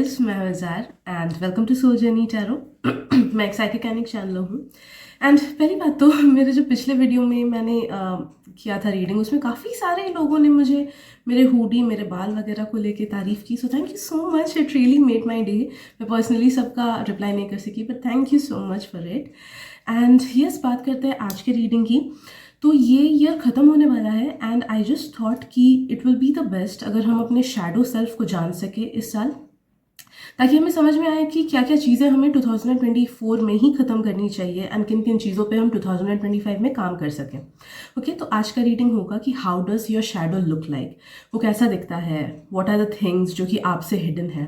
Guys, मैं हूं Zaar and welcome to soul journey tarot. मैं एक साइकिक चैनल हूँ एंड पहली बात तो मेरे जो पिछले वीडियो में मैंने किया था रीडिंग, उसमें काफ़ी सारे लोगों ने मुझे मेरे हुडी, मेरे बाल वगैरह को लेके तारीफ़ की। So thank you so much, it really made my day. मैं पर्सनली सबका रिप्लाई नहीं कर सकी, but thank you so much for it. And yes, बात करते हैं आज के रीडिंग की। तो ये ईयर ख़त्म होने वाला है एंड आई जस्ट थॉट कि it will be the best अगर हम अपने शैडो सेल्फ को जान सके इस साल, ताकि हमें समझ में आए कि क्या क्या चीज़ें हमें 2024 में ही ख़त्म करनी चाहिए एंड किन किन चीज़ों पे हम 2025 में काम कर सकें। ओके, तो आज का रीडिंग होगा कि how does your shadow look like, वो कैसा दिखता है, व्हाट आर द थिंग्स जो कि आपसे हिडन है।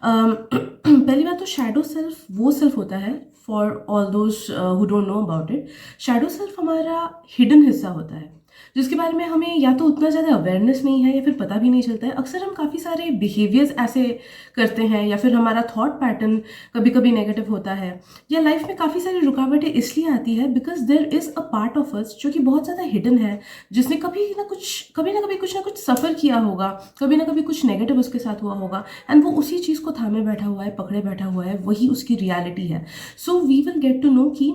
पहली बात तो शैडो सेल्फ वो सेल्फ होता है, for all those who don't know about it, shadow self हमारा हिडन हिस्सा होता है जिसके बारे में हमें या तो उतना ज़्यादा अवेयरनेस नहीं है या फिर पता भी नहीं चलता है। अक्सर हम काफ़ी सारे बिहेवियर्स ऐसे करते हैं या फिर हमारा थॉट पैटर्न कभी कभी नेगेटिव होता है, या लाइफ में काफ़ी सारी रुकावटें इसलिए आती है because there is a part of us जो कि बहुत ज़्यादा हिडन है, जिसने कभी ना कभी कुछ ना कुछ सफ़र किया होगा, कभी ना कभी कुछ नेगेटिव उसके साथ हुआ होगा एंड वो उसी चीज़ को थामे बैठा हुआ है, पकड़े बैठा हुआ है, वही उसकी रियलिटी है। So we will get to know कि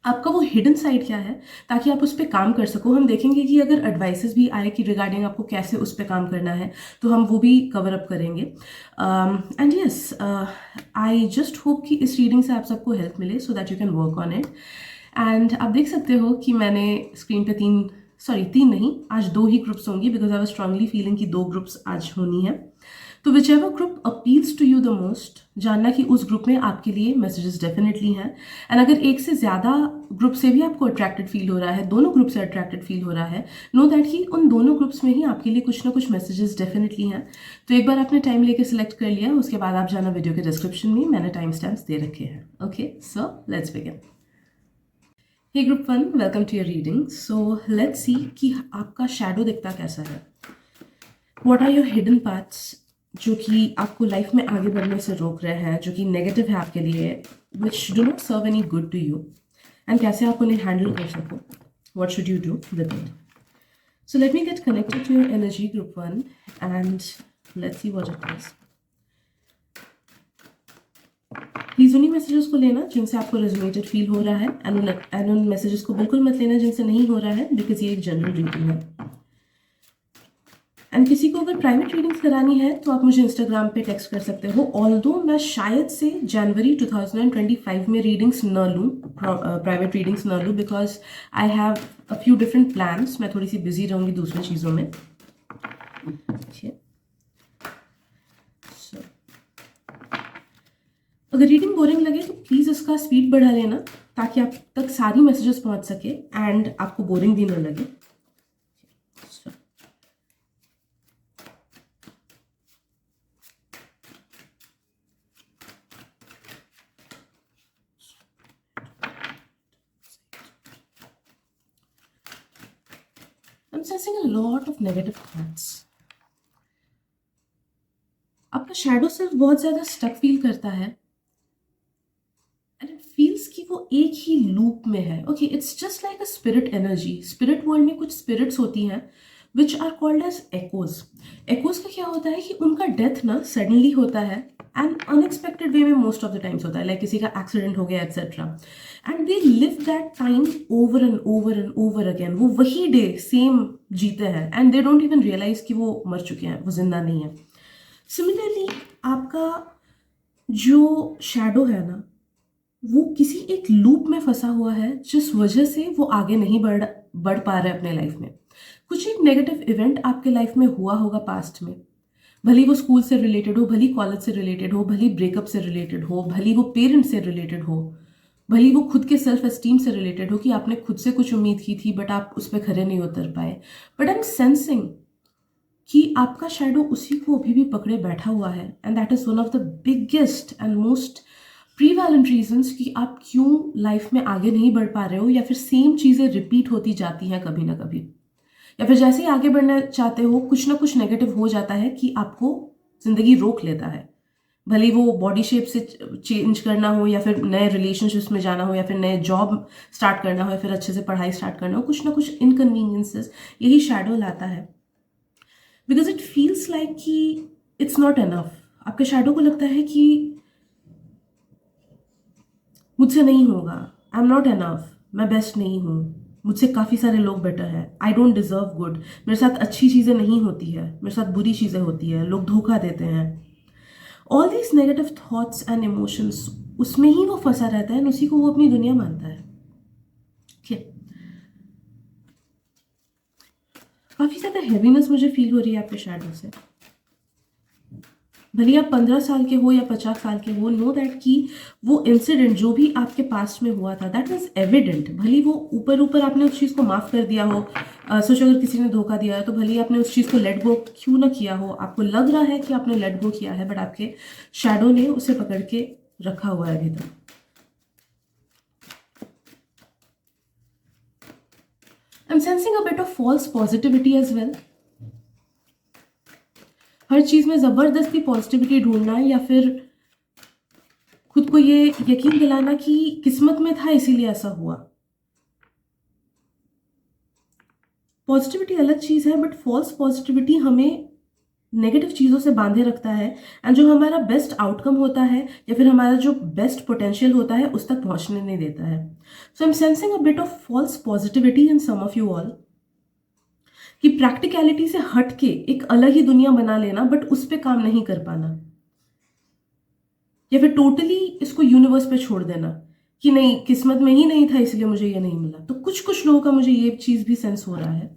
आपका वो हिडन साइड क्या है, ताकि आप उस पर काम कर सको। हम देखेंगे कि अगर एडवाइसेस भी आए कि रिगार्डिंग आपको कैसे उस पर काम करना है, तो हम वो भी कवर अप करेंगे। And yes, I just hope कि इस रीडिंग से आप सबको हेल्प मिले सो that you can work on it. And आप देख सकते हो कि मैंने स्क्रीन पे तीन नहीं, आज दो ही ग्रुप्स होंगी because I was strongly feeling कि दो ग्रुप्स आज होनी है। तो whichever group appeals to you the most, जानना कि उस ग्रुप में आपके लिए मैसेजेस डेफिनेटली हैं। एंड अगर एक से ज़्यादा ग्रुप से भी आपको अट्रैक्टेड फील हो रहा है, दोनों ग्रुप से अट्रैक्टेड फील हो रहा है, नो दैट कि उन दोनों ग्रुप्स में ही आपके लिए कुछ ना कुछ मैसेजेस डेफिनेटली हैं। तो एक बार आपने टाइम लेके सिलेक्ट कर लिया, उसके बाद आप जाना वीडियो के डिस्क्रिप्शन में, मैंने टाइम स्टैम्प्स दे रखे हैं। Okay, so let's begin. Hey group 1, welcome to your reading. So let's see कि आपका शैडो दिखता कैसा है। What are your hidden paths जो कि आपको लाइफ में आगे बढ़ने से रोक रहे हैं, जो कि नेगेटिव है आपके लिए, which do not serve any good to you, and कैसे आप उन्हें हैंडल कर सको, what should you do with it. So let me get connected to your energy group 1 and let's see what it is. Please उन्हीं messages को लेना जिनसे आपको रेजोनेटेड फील हो रहा है एंड उन मैसेजेस को बिल्कुल मत लेना जिनसे नहीं हो रहा है, बिकॉज ये एक जनरल रीडिंग है। एंड किसी को अगर प्राइवेट रीडिंग्स करानी है तो आप मुझे इंस्टाग्राम पे टेक्स्ट कर सकते हो। ऑल्दो मैं शायद से जनवरी 2025 में रीडिंग्स न लूँ, प्राइवेट रीडिंग्स न लूँ, because I have a few different plans. मैं थोड़ी सी बिजी रहूँगी दूसरी चीज़ों में। अगर रीडिंग बोरिंग लगे तो प्लीज़ इसका स्पीड बढ़ा लेना ताकि आप तक सारी मैसेजेस पहुँच सके एंड आपको बोरिंग भी न लगे। I'm sensing a lot of negative thoughts. आपका शैडो सेल्फ बहुत ज़्यादा स्टक फील करता है एंड इट फील्स कि वो एक ही लूप में है। Okay, it's just like a spirit energy. Spirit world में कुछ स्पिरिट्स होती हैं which are called as echoes. Echoes का क्या होता है कि उनका डेथ ना सडनली होता है एंड अनएक्सपेक्टेड वे में मोस्ट ऑफ द टाइम्स होता है, लाइक किसी का एक्सीडेंट हो गया etcetera, and they live that time over and over and over again. वो वही डे सेम जीते हैं and they don't even realise कि वो मर चुके हैं, वो जिंदा नहीं है। सिमिलरली आपका जो शैडो है ना, वो किसी एक लूप में फंसा हुआ है जिस वजह से वो आगे नहीं बढ़ पा रहा है अपने लाइफ में। कुछ एक नेगेटिव इवेंट आपके लाइफ में हुआ होगा पास्ट में, भली वो स्कूल से रिलेटेड हो, भली कॉलेज से रिलेटेड हो, भली ब्रेकअप से रिलेटेड हो, भली वो पेरेंट्स से रिलेटेड हो, भली वो खुद के सेल्फ एस्टीम से रिलेटेड हो कि आपने खुद से कुछ उम्मीद की थी बट आप उस पर खरे नहीं उतर पाए। बट आई एम सेंसिंग कि आपका शैडो उसी को अभी भी पकड़े बैठा हुआ है and that is one of the biggest and most prevalent reasons कि आप क्यों लाइफ में आगे नहीं बढ़ पा रहे हो, या फिर सेम चीज़ें रिपीट होती जाती हैं कभी ना कभी, या फिर जैसे ही आगे बढ़ना चाहते हो कुछ ना कुछ नेगेटिव हो जाता है कि आपको जिंदगी रोक लेता है। भले वो बॉडी शेप से चेंज करना हो, या फिर नए रिलेशनशिप्स में जाना हो, या फिर नए जॉब स्टार्ट करना हो, या फिर अच्छे से पढ़ाई स्टार्ट करना हो, कुछ ना कुछ इनकन्वीनियंसेस यही शैडो लाता है। बिकॉज इट फील्स लाइक कि इट्स नॉट एनफ। आपके शैडो को लगता है कि मुझसे नहीं होगा, आई एम नॉट एनफ, मैं बेस्ट नहीं हूँ, मुझसे काफ़ी सारे लोग बेटर हैं, आई डोंट डिजर्व गुड, मेरे साथ अच्छी चीज़ें नहीं होती है, मेरे साथ बुरी चीज़ें होती है, लोग धोखा देते हैं। All these negative thoughts and emotions, उसमें ही वो फंसा रहता है, उसी को वो अपनी दुनिया मानता है। ठीक, काफ़ी ज़्यादा हैवीनेस मुझे फील हो रही है आपके शैडो से। भले आप 15 साल के हो या 50 साल के हो, नो दैट कि वो इंसिडेंट जो भी आपके पास्ट में हुआ था दैट इज एविडेंट। भले वो ऊपर ऊपर आपने उस चीज़ को माफ़ कर दिया हो, सोचो अगर किसी ने धोखा दिया है तो भले आपने उस चीज़ को लेट गो क्यों ना किया हो, आपको लग रहा है कि आपने लेट गो किया है, बट आपके शैडो ने उसे पकड़ के रखा हुआ है अभी तक। I am sensing a bit of false positivity as well. हर चीज़ में ज़बरदस्ती पॉजिटिविटी ढूंढना या फिर खुद को ये यकीन दिलाना कि किस्मत में था इसीलिए ऐसा हुआ। पॉजिटिविटी अलग चीज़ है, बट फॉल्स पॉजिटिविटी हमें नेगेटिव चीज़ों से बांधे रखता है, एंड जो हमारा बेस्ट आउटकम होता है या फिर हमारा जो बेस्ट पोटेंशियल होता है उस तक पहुंचने नहीं देता है। So I am sensing a bit of false positivity in some of you all, कि प्रैक्टिकलिटी से हट के एक अलग ही दुनिया बना लेना बट उस पर काम नहीं कर पाना, या फिर टोटली इसको यूनिवर्स पे छोड़ देना कि नहीं किस्मत में ही नहीं था इसलिए मुझे ये नहीं मिला। तो कुछ कुछ लोगों का मुझे ये चीज़ भी सेंस हो रहा है।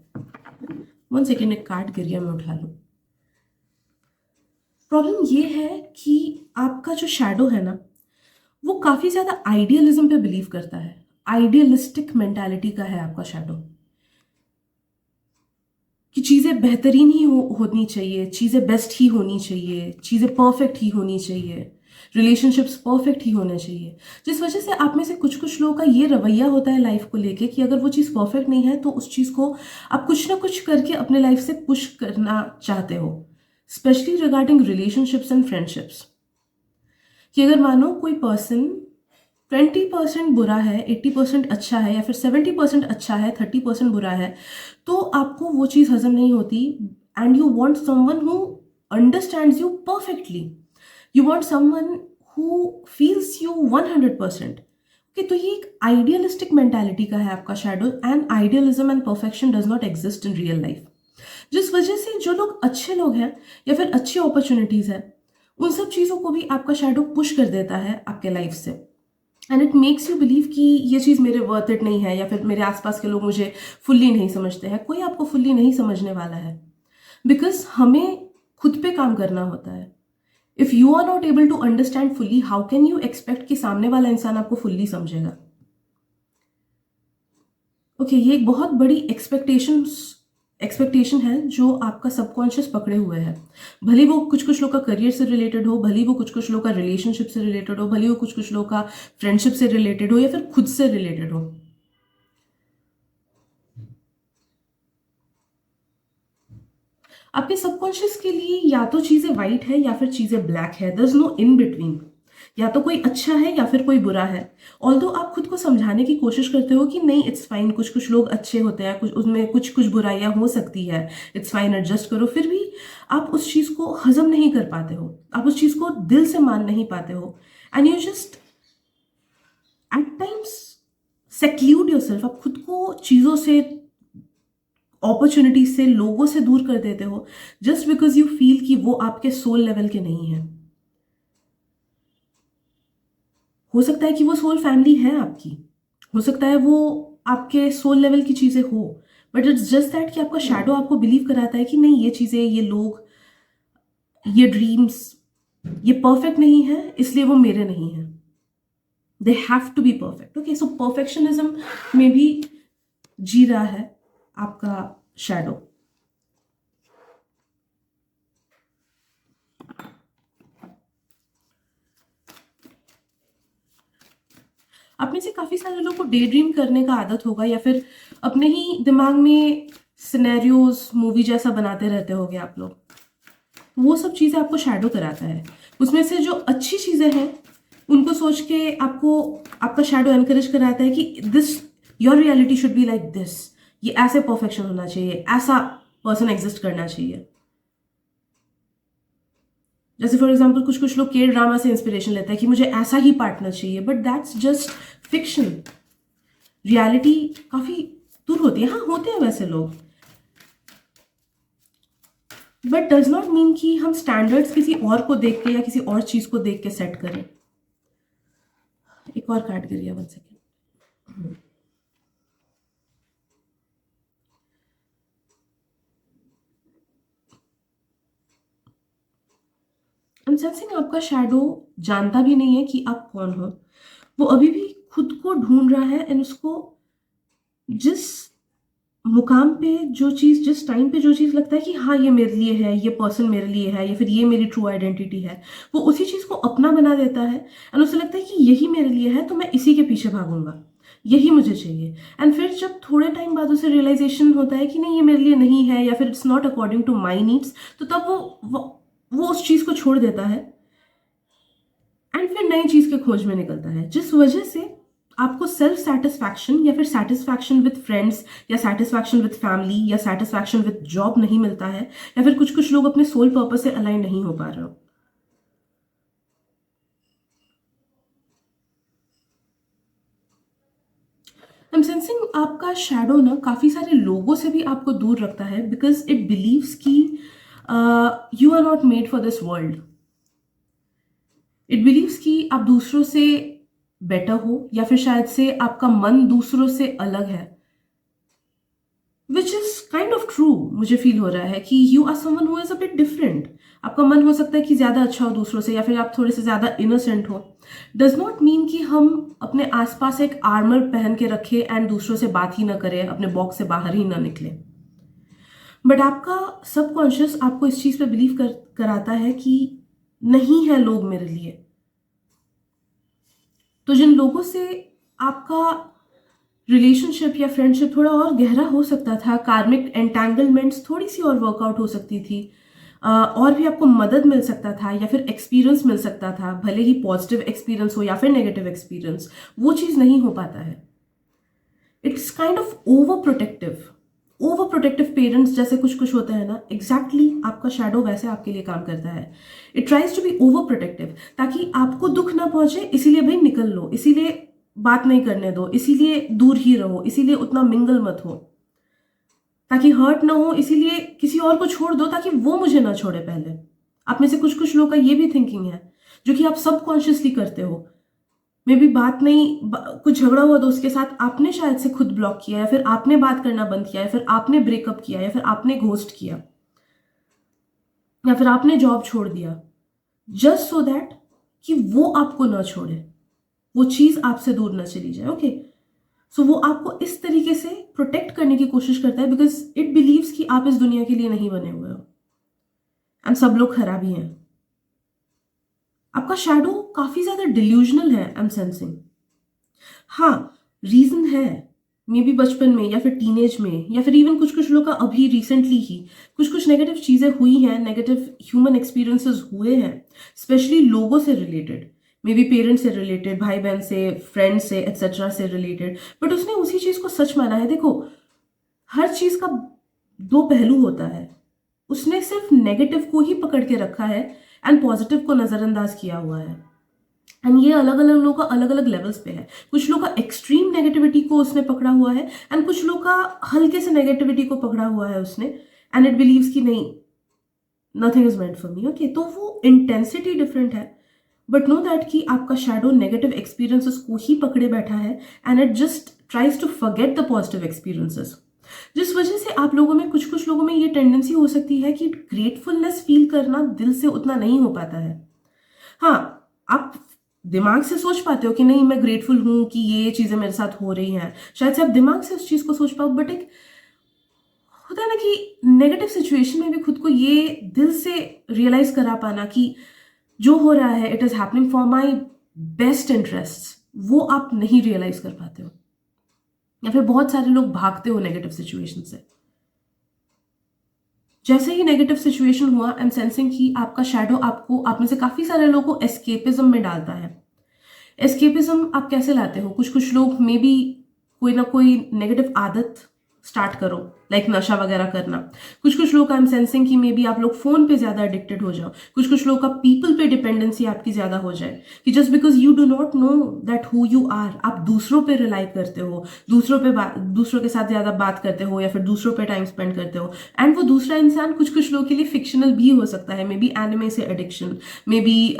1 सेकेंड, एक कार्ड गिर गया, मैं उठा लूँ। प्रॉब्लम ये है कि आपका जो शैडो है ना, वो काफ़ी ज़्यादा आइडियलिज्म पे बिलीव करता है, आइडियलिस्टिक मेंटालिटी का है आपका शैडो, कि चीज़ें बेहतरीन ही होनी चाहिए, चीज़ें बेस्ट ही होनी चाहिए, चीज़ें परफेक्ट ही होनी चाहिए, रिलेशनशिप्स परफेक्ट ही होने चाहिए। जिस वजह से आप में से कुछ कुछ लोगों का ये रवैया होता है लाइफ को लेके कि अगर वो चीज़ परफेक्ट नहीं है तो उस चीज़ को आप कुछ ना कुछ करके अपने लाइफ से पुश करना चाहते हो, specially regarding relationships and friendships. कि अगर मानो कोई पर्सन 20% बुरा है, 80% अच्छा है, या फिर 70% अच्छा है, 30% बुरा है, तो आपको वो चीज़ हजम नहीं होती, and you want someone who understands you perfectly, you want someone who feels you 100%। Okay, तो ये एक आइडियलिस्टिक मेंटालिटी का है आपका shadow, and idealism and perfection does not exist in real life. जिस वजह से जो लोग अच्छे लोग हैं या फिर अच्छी अपॉर्चुनिटीज़ है, उन सब चीज़ों को भी आपका शैडो पुश कर देता है आपके लाइफ से, and it makes you believe कि ये चीज़ मेरे वर्थ इट नहीं है, या फिर मेरे आसपास के लोग मुझे फुल्ली नहीं समझते हैं। कोई आपको फुल्ली नहीं समझने वाला है, बिकॉज हमें खुद पे काम करना होता है। If you are not able to understand fully, how can you expect कि सामने वाला इंसान आपको फुल्ली समझेगा। ओके, ये एक बहुत बड़ी एक्सपेक्टेशन है जो आपका सबकॉन्शियस पकड़े हुए है। भले वो कुछ कुछ लोग का करियर से रिलेटेड हो, भले वो कुछ कुछ लोग का रिलेशनशिप से रिलेटेड हो, भले वो कुछ कुछ लोग का फ्रेंडशिप से रिलेटेड हो, या फिर खुद से रिलेटेड हो। आपके सबकॉन्शियस के लिए या तो चीज़ें वाइट है या फिर चीज़ें ब्लैक है, there is no in between. या तो कोई अच्छा है या फिर कोई बुरा है। ऑल्दो आप खुद को समझाने की कोशिश करते हो कि नहीं इट्स फाइन, कुछ कुछ लोग अच्छे होते हैं, कुछ उसमें कुछ कुछ बुराइयां हो सकती है, इट्स फाइन एडजस्ट करो, फिर भी आप उस चीज़ को हजम नहीं कर पाते हो, आप उस चीज़ को दिल से मान नहीं पाते हो, and you just at times seclude yourself. आप खुद को चीज़ों से, अपॉर्चुनिटी से, लोगों से दूर कर देते हो, जस्ट बिकॉज यू फील कि वो आपके सोल लेवल के नहीं है। हो सकता है कि वो सोल फैमिली है आपकी, हो सकता है वो आपके सोल लेवल की चीज़ें हो, बट इट्स जस्ट दैट कि आपका शैडो आपको बिलीव कराता है कि नहीं ये चीज़ें, ये लोग, ये ड्रीम्स, ये परफेक्ट नहीं है इसलिए वो मेरे नहीं है, they have to be perfect. Okay, so perfectionism में भी जी रहा है आपका शैडो। आप में से काफ़ी सारे लोगों को डे ड्रीम करने का आदत होगा, या फिर अपने ही दिमाग में सिनेरियोज मूवी जैसा बनाते रहते होगे आप लोग। वो सब चीज़ें आपको शैडो कराता है। उसमें से जो अच्छी चीज़ें हैं उनको सोच के आपको आपका शैडो एनकरेज कराता है कि this, your reality should be like this, ये ऐसे परफेक्शन होना चाहिए, ऐसा पर्सन एग्जिस्ट करना चाहिए। जैसे फॉर एग्जाम्पल कुछ कुछ लोग के ड्रामा से इंस्पिरेशन लेते हैं कि मुझे ऐसा ही पार्टनर चाहिए, but that's just fiction. Reality काफी दूर होती है। हाँ, होते हैं वैसे लोग, बट डज नॉट मीन कि हम स्टैंडर्ड्स किसी और को देख के या किसी और चीज को देख के सेट करें। एक और card Giri, 1 second. I'm sensing आपका शैडो जानता भी नहीं है कि आप कौन हो। वो अभी भी खुद को ढूंढ रहा है, एंड उसको जिस मुकाम पे जो चीज़, जिस टाइम पे जो चीज़ लगता है कि हाँ ये मेरे लिए है, ये पर्सन मेरे लिए है, या फिर ये मेरी ट्रू आइडेंटिटी है, वो उसी चीज़ को अपना बना देता है। एंड उसे लगता है कि यही मेरे लिए है, तो मैं इसी के पीछे भागूंगा, यही मुझे चाहिए। एंड फिर जब थोड़े टाइम बाद उसे रियलाइजेशन होता है कि नहीं ये मेरे लिए नहीं है, या फिर it's not according to my needs, तो तब वो उस चीज़ को छोड़ देता है एंड फिर नई चीज़ के खोज में निकलता है। जिस वजह से आपको सेल्फ सेटिस्फैक्शन या फिर सेटिस्फैक्शन विद फ्रेंड्स या सेटिस्फैक्शन विद फैमिली या सेटिस्फैक्शन विद जॉब नहीं मिलता है, या फिर कुछ कुछ लोग अपने सोल पर्पस से अलाइन नहीं हो पा रहे हो। आई एम सेंसिंग आपका शैडो ना काफी सारे लोगों से भी आपको दूर रखता है, बिकॉज इट बिलीव्स कि you are not made for this world. It believes कि आप दूसरों से बेटर हो, या फिर शायद से आपका मन दूसरों से अलग है, which is kind of true. मुझे फील हो रहा है कि you are someone who is a bit different. आपका मन हो सकता है कि ज्यादा अच्छा हो दूसरों से, या फिर आप थोड़े से ज्यादा इनोसेंट हो। डज नॉट मीन कि हम अपने आसपास एक आर्मर पहन के रखे एंड दूसरों से बात ही ना करें, अपने बॉक्स से बाहर ही ना निकले। बट आपका सबकॉन्शियस आपको इस चीज पे बिलीव कराता है कि नहीं है लोग मेरे लिए। तो जिन लोगों से आपका रिलेशनशिप या फ्रेंडशिप थोड़ा और गहरा हो सकता था, कार्मिक एंटेंगलमेंट्स थोड़ी सी और वर्कआउट हो सकती थी, और भी आपको मदद मिल सकता था, या फिर एक्सपीरियंस मिल सकता था, भले ही पॉजिटिव एक्सपीरियंस हो या फिर नेगेटिव एक्सपीरियंस, वो चीज़ नहीं हो पाता है। It's kind of over protective parents जैसे कुछ कुछ होते हैं ना, एग्जैक्टली आपका शैडो वैसे आपके लिए काम करता है। It tries to be over protective, ताकि आपको दुख ना पहुंचे, इसीलिए भाई निकल लो, इसीलिए बात नहीं करने दो, इसीलिए दूर ही रहो, इसीलिए उतना मिंगल मत हो, ताकि हर्ट ना हो, इसीलिए किसी और को छोड़ दो ताकि वो मुझे ना छोड़े पहले। आप में से कुछ कुछ लोगों का ये भी थिंकिंग है, जो कि आप सबकॉन्शियसली करते हो। मे भी बात नहीं, कुछ झगड़ा हुआ दोस्त के साथ, आपने शायद से खुद ब्लॉक किया, या फिर आपने बात करना बंद किया, या फिर आपने ब्रेकअप किया, या फिर आपने घोस्ट किया, या फिर आपने जॉब छोड़ दिया, जस्ट सो दैट कि वो आपको ना छोड़े, वो चीज आपसे दूर ना चली जाए। ओके, सो वो आपको इस तरीके से प्रोटेक्ट करने की कोशिश करता है, बिकॉज इट बिलीव्स कि आप इस दुनिया के लिए नहीं बने हुए हो एंड सब लोग खराब ही हैं। आपका शैडो काफी ज्यादा डिल्यूजनल है, आई एम सेंसिंग। हाँ, रीजन है, मे बी बचपन में, या फिर टीनेज में, या फिर इवन कुछ कुछ लोग का अभी रिसेंटली ही कुछ कुछ नेगेटिव चीजें हुई हैं, नेगेटिव ह्यूमन एक्सपीरियंसेस हुए हैं, स्पेशली लोगों से रिलेटेड, मे बी पेरेंट्स से रिलेटेड, भाई बहन से, फ्रेंड से, एक्सेट्रा से रिलेटेड। बट उसने उसी चीज को सच माना है। देखो, हर चीज का दो पहलू होता है। उसने सिर्फ नेगेटिव को ही पकड़ के रखा है एंड पॉजिटिव को नजरअंदाज किया हुआ है। एंड ये अलग अलग लोगों का अलग अलग लेवल्स पे है। कुछ लोग का एक्सट्रीम नेगेटिविटी को उसने पकड़ा हुआ है, एंड कुछ लोग का हल्के से नेगेटिविटी को पकड़ा हुआ है उसने, एंड इट बिलीव्स कि नहीं, nothing is meant for me. Okay, तो वो इंटेंसिटी डिफरेंट है, बट नो दैट कि आपका शैडो नेगेटिव एक्सपीरियंसेस को ही पकड़े बैठा है, and it just tries to forget the positive experiences. जिस वजह से आप लोगों में, कुछ कुछ लोगों में ये टेंडेंसी हो सकती है कि ग्रेटफुलनेस फील करना दिल से उतना नहीं हो पाता है। हाँ, आप दिमाग से सोच पाते हो कि नहीं मैं ग्रेटफुल हूं कि ये चीजें मेरे साथ हो रही हैं, शायद से आप दिमाग से उस चीज को सोच पाओ, बट एक होता है ना कि नेगेटिव सिचुएशन में भी खुद को ये दिल से रियलाइज करा पाना कि जो हो रहा है it is happening for my best interest, वो आप नहीं रियलाइज कर पाते हो, या फिर बहुत सारे लोग भागते हो नेगेटिव सिचुएशन से। जैसे ही नेगेटिव सिचुएशन हुआ, आई एम सेंसिंग कि आपका शैडो आपको, आप में से काफी सारे लोगों को एस्केपिज्म में डालता है। एस्केपिज्म आप कैसे लाते हो? कुछ कुछ लोग मे बी कोई ना कोई नेगेटिव आदत स्टार्ट करो, लाइक नशा वगैरह करना। कुछ कुछ लोग, आई एम सेंसिंग कि मे बी आप लोग फोन पे ज्यादा एडिक्टेड हो जाओ। कुछ कुछ लोग का पीपल पे डिपेंडेंसी आपकी ज्यादा हो जाए कि just because you do not know that who you are, आप दूसरों पे रिलाई करते हो, दूसरों के साथ ज्यादा बात करते हो या फिर दूसरों पे टाइम स्पेंड करते हो। एंड वो दूसरा इंसान कुछ कुछ लोगों के लिए फिक्शनल भी हो सकता है, मे बी एनिमे से एडिक्शन, मे बी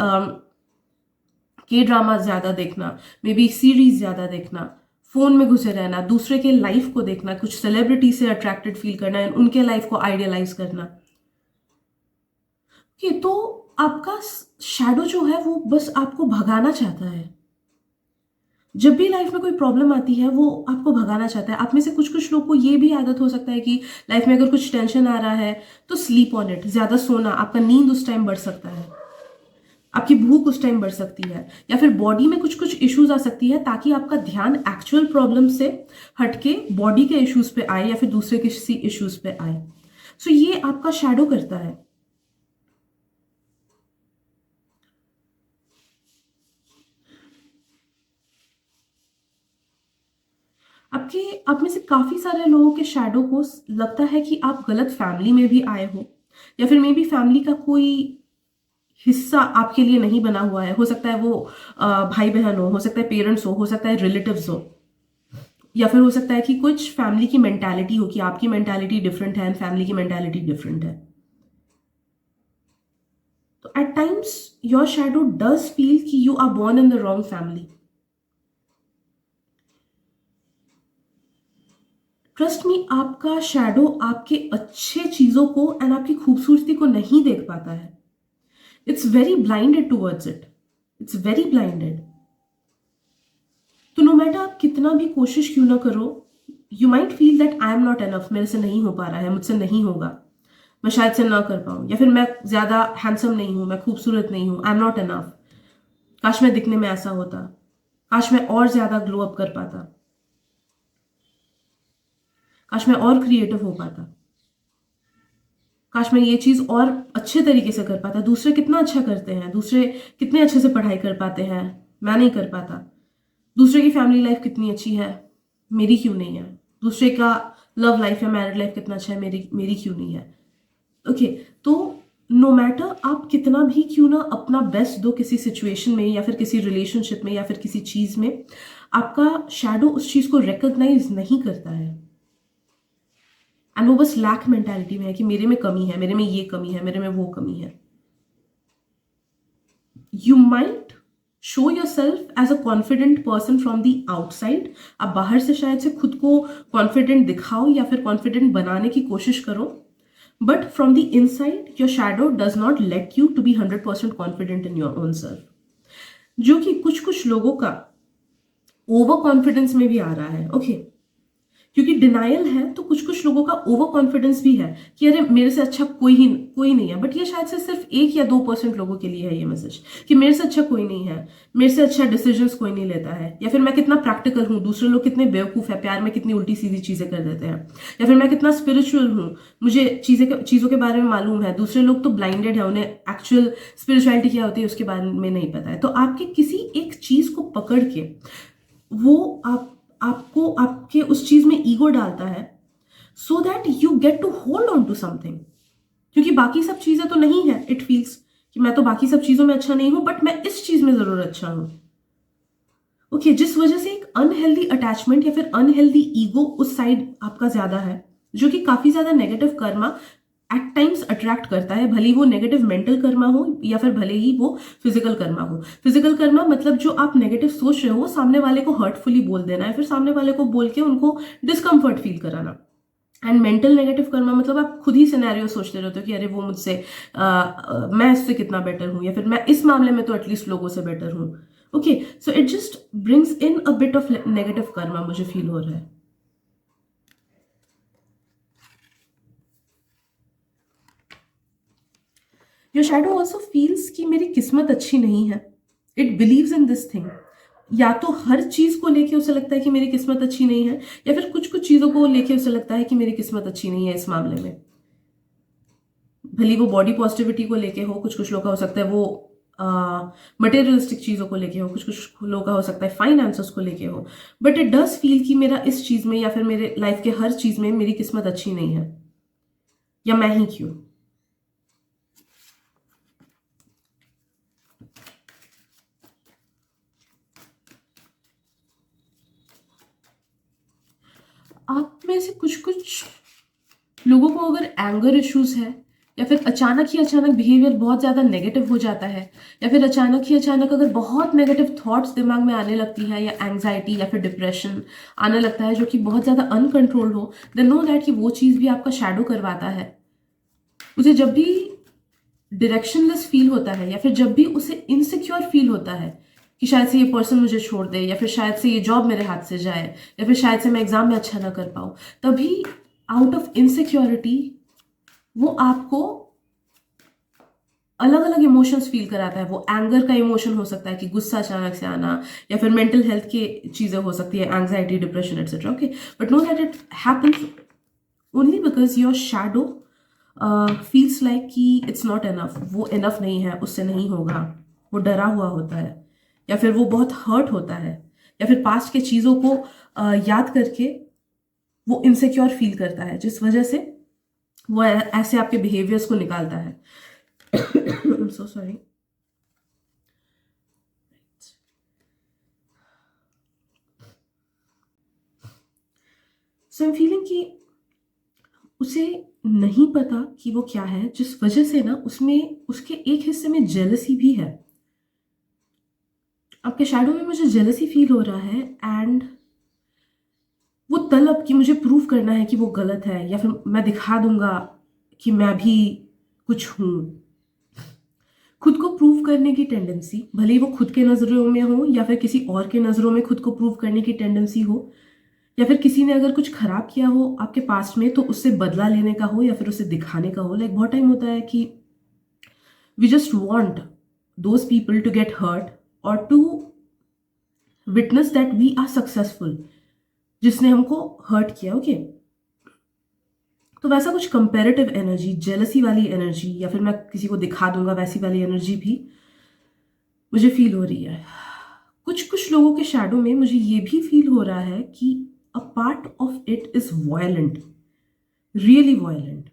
के ड्रामा ज्यादा देखना, मे बी सीरीज ज्यादा देखना, फोन में घुसे रहना, दूसरे के लाइफ को देखना, कुछ सेलिब्रिटी से अट्रैक्टेड फील करना, उनके लाइफ को आइडियलाइज करना। कि तो आपका शैडो जो है वो बस आपको भगाना चाहता है। जब भी लाइफ में कोई प्रॉब्लम आती है वो आपको भगाना चाहता है। आप में से कुछ कुछ लोग को ये भी आदत हो सकता है कि लाइफ में अगर कुछ टेंशन आ रहा है तो स्लीप ऑन इट, ज्यादा सोना, आपका नींद उस टाइम बढ़ सकता है, आपकी भूख उस टाइम बढ़ सकती है, या फिर बॉडी में कुछ कुछ इश्यूज आ सकती है ताकि आपका ध्यान एक्चुअल प्रॉब्लम से हटके बॉडी के इश्यूज पे आए या फिर दूसरे किसी इश्यूज पे आए। सो ये आपका शैडो करता है। आपके आप में से काफी सारे लोगों के शैडो को लगता है कि आप गलत फैमिली में भी आए हो, या फिर मे बी फैमिली का कोई हिस्सा आपके लिए नहीं बना हुआ है। हो सकता है वो भाई बहन हो सकता है पेरेंट्स हो सकता है रिलेटिव्स हो, या फिर हो सकता है कि कुछ फैमिली की मेंटालिटी हो कि आपकी मेंटालिटी डिफरेंट है एंड फैमिली की मेंटालिटी डिफरेंट है। तो at times your shadow does feel कि you are born in the wrong family. Trust me, आपका शैडो आपके अच्छे चीजों को एंड आपकी खूबसूरती को नहीं देख पाता है। It's very blinded towards it, it's very blinded. तो नो मैटर आप कितना भी कोशिश क्यों ना करो, you might feel that I am not enough, मेरे से नहीं हो पा रहा है, मुझसे नहीं होगा, मैं शायद से ना कर पाऊं, या फिर मैं ज्यादा हैंडसम नहीं हूं, मैं खूबसूरत नहीं हूं, आई एम नॉट एनफ, काश मैं दिखने में ऐसा होता, काश मैं और ज्यादा ग्लो अप कर पाता, काश मैं और क्रिएटिव हो पाता, काश मैं ये चीज और अच्छे तरीके से कर पाता। दूसरे कितना अच्छा करते हैं, दूसरे कितने अच्छे से पढ़ाई कर पाते हैं, मैं नहीं कर पाता। दूसरे की फैमिली लाइफ कितनी अच्छी है, मेरी क्यों नहीं है। दूसरे का लव लाइफ या मैरिड लाइफ कितना अच्छा है, मेरी मेरी क्यों नहीं है। ओके तो नो मैटर आप कितना भी क्यों ना अपना बेस्ट दो किसी सिचुएशन में या फिर किसी रिलेशनशिप में या फिर किसी चीज में, आपका शैडो उस चीज को रिकॉग्नाइज नहीं करता है। एंड वो बस लैक मेंटालिटी में है कि मेरे में कमी है, मेरे में ये कमी है, मेरे में वो कमी है। You might show yourself as a confident person from the outside, आप बाहर से शायद से खुद को कॉन्फिडेंट दिखाओ या फिर कॉन्फिडेंट बनाने की कोशिश करो, but from the inside your shadow does not let you to be 100% confident in your own self, जो कि कुछ कुछ लोगों का ओवर कॉन्फिडेंस में भी आ रहा है। ओके क्योंकि डिनायल है तो कुछ कुछ लोगों का ओवर कॉन्फिडेंस भी है कि अरे मेरे से अच्छा कोई नहीं है। बट ये शायद से सिर्फ 1 या 2% लोगों के लिए है ये मैसेज कि मेरे से अच्छा कोई नहीं है, मेरे से अच्छा डिसीजंस कोई नहीं लेता है, या फिर मैं कितना प्रैक्टिकल हूँ, दूसरे लोग कितने बेवकूफ है, प्यार में कितनी उल्टी सीधी चीजें कर देते हैं, या फिर मैं कितना स्पिरिचुअल हूँ, मुझे चीजों के बारे में मालूम है, दूसरे लोग तो ब्लाइंडेड है, उन्हें एक्चुअल स्पिरिचुअलिटी क्या होती है उसके बारे में नहीं पता है। तो आपके किसी एक चीज को पकड़ के वो आपको आपके उस चीज में ईगो डालता है so that you get to hold on to something, क्योंकि बाकी सब चीजें तो नहीं है। इट फील्स कि मैं तो बाकी सब चीजों में अच्छा नहीं हूं बट मैं इस चीज में जरूर अच्छा हूं। ओके जिस वजह से एक अनहेल्दी अटैचमेंट या फिर अनहेल्दी ईगो उस साइड आपका ज्यादा है, जो कि काफी ज्यादा negative karma at times attract करता है, भले ही वो नेगेटिव मेंटल कर्मा हो या फिर भले ही वो फिजिकल कर्मा हो। फिजिकल कर्मा मतलब जो आप नेगेटिव सोच रहे हो सामने वाले को हर्टफुली बोल देना है, फिर सामने वाले को बोल के उनको डिस्कम्फर्ट फील कराना। एंड मेंटल नेगेटिव कर्मा मतलब आप खुद ही सिनेरियो सोचते रहते हो कि अरे वो मुझसे मैं इससे कितना बेटर हूं, या फिर मैं इस मामले में तो एटलीस्ट लोगों से बेटर हूं। Okay so it just brings in a bit of negative Karma, मुझे फील हो रहा है। योर शैडो ऑल्सो फील्स कि मेरी किस्मत अच्छी नहीं है। It believes in this thing. या तो हर चीज को लेके उसे लगता है कि मेरी किस्मत अच्छी नहीं है, या फिर कुछ कुछ चीजों को लेके उसे लगता है कि मेरी किस्मत अच्छी नहीं है इस मामले में। भले वो बॉडी पॉजिटिविटी को लेके हो, कुछ कुछ लोग का हो सकता है वो मटेरियलिस्टिक चीज़ों को लेके हो, कुछ कुछ लोगों का हो सकता है फाइनेंसेस को लेके हो, बट इट डज फील कि मेरा इस चीज़ में या फिर मेरे लाइफ के हर चीज़ में मेरी किस्मत अच्छी नहीं है, या मैं ही क्यों। आप में से कुछ कुछ लोगों को अगर एंगर इश्यूज है, या फिर अचानक ही अचानक बिहेवियर बहुत ज़्यादा नेगेटिव हो जाता है, या फिर अचानक ही अचानक अगर बहुत नेगेटिव थॉट्स दिमाग में आने लगती हैं, या एंग्जाइटी या फिर डिप्रेशन आने लगता है जो कि बहुत ज़्यादा अनकंट्रोल्ड हो, देन नो दैट कि वो चीज़ भी आपका शैडो करवाता है। उसे जब भी डायरेक्शनलेस फील होता है, या फिर जब भी उसे इनसिक्योर फील होता है कि शायद से ये पर्सन मुझे छोड़ दे, या फिर शायद से ये जॉब मेरे हाथ से जाए, या फिर शायद से मैं एग्जाम में अच्छा ना कर पाऊँ, तभी आउट ऑफ इनसिक्योरिटी वो आपको अलग अलग इमोशंस फील कराता है। वो एंगर का इमोशन हो सकता है कि गुस्सा अचानक से आना, या फिर मेंटल हेल्थ की चीज़ें हो सकती है, anxiety, depression etcetera. Okay, but no that it happens only because your shadow feels like कि इट्स नॉट इनफ, वो इनफ नहीं है, उससे नहीं होगा, वो डरा हुआ होता है, या फिर वो बहुत हर्ट होता है, या फिर पास्ट के चीज़ों को याद करके वो इनसिक्योर फील करता है, जिस वजह से वो ऐसे आपके बिहेवियर्स को निकालता है। I'm so sorry. So I'm feeling कि उसे नहीं पता कि वो क्या है, जिस वजह से ना उसमें उसके एक हिस्से में जेलसी भी है। आपके शैडो में मुझे जेलसी फील हो रहा है, एंड वो तलब कि मुझे प्रूव करना है कि वो गलत है, या फिर मैं दिखा दूंगा कि मैं भी कुछ हूँ। खुद को प्रूव करने की टेंडेंसी, भले ही वो खुद के नज़रों में हो या फिर किसी और के नज़रों में खुद को प्रूव करने की टेंडेंसी हो, या फिर किसी ने अगर कुछ खराब किया हो आपके पास्ट में तो उससे बदला लेने का हो, या फिर उसे दिखाने का हो। लाइक बहुत टाइम होता है कि we just want those people to get hurt, और to witness that we are successful, जिसने हमको हर्ट किया। ओके, तो वैसा कुछ कंपेरेटिव एनर्जी, जेलसी वाली एनर्जी, या फिर मैं किसी को दिखा दूंगा वैसी वाली एनर्जी भी मुझे फील हो रही है। कुछ कुछ लोगों के शैडो में मुझे ये भी फील हो रहा है कि अ part of it is violent, really violent.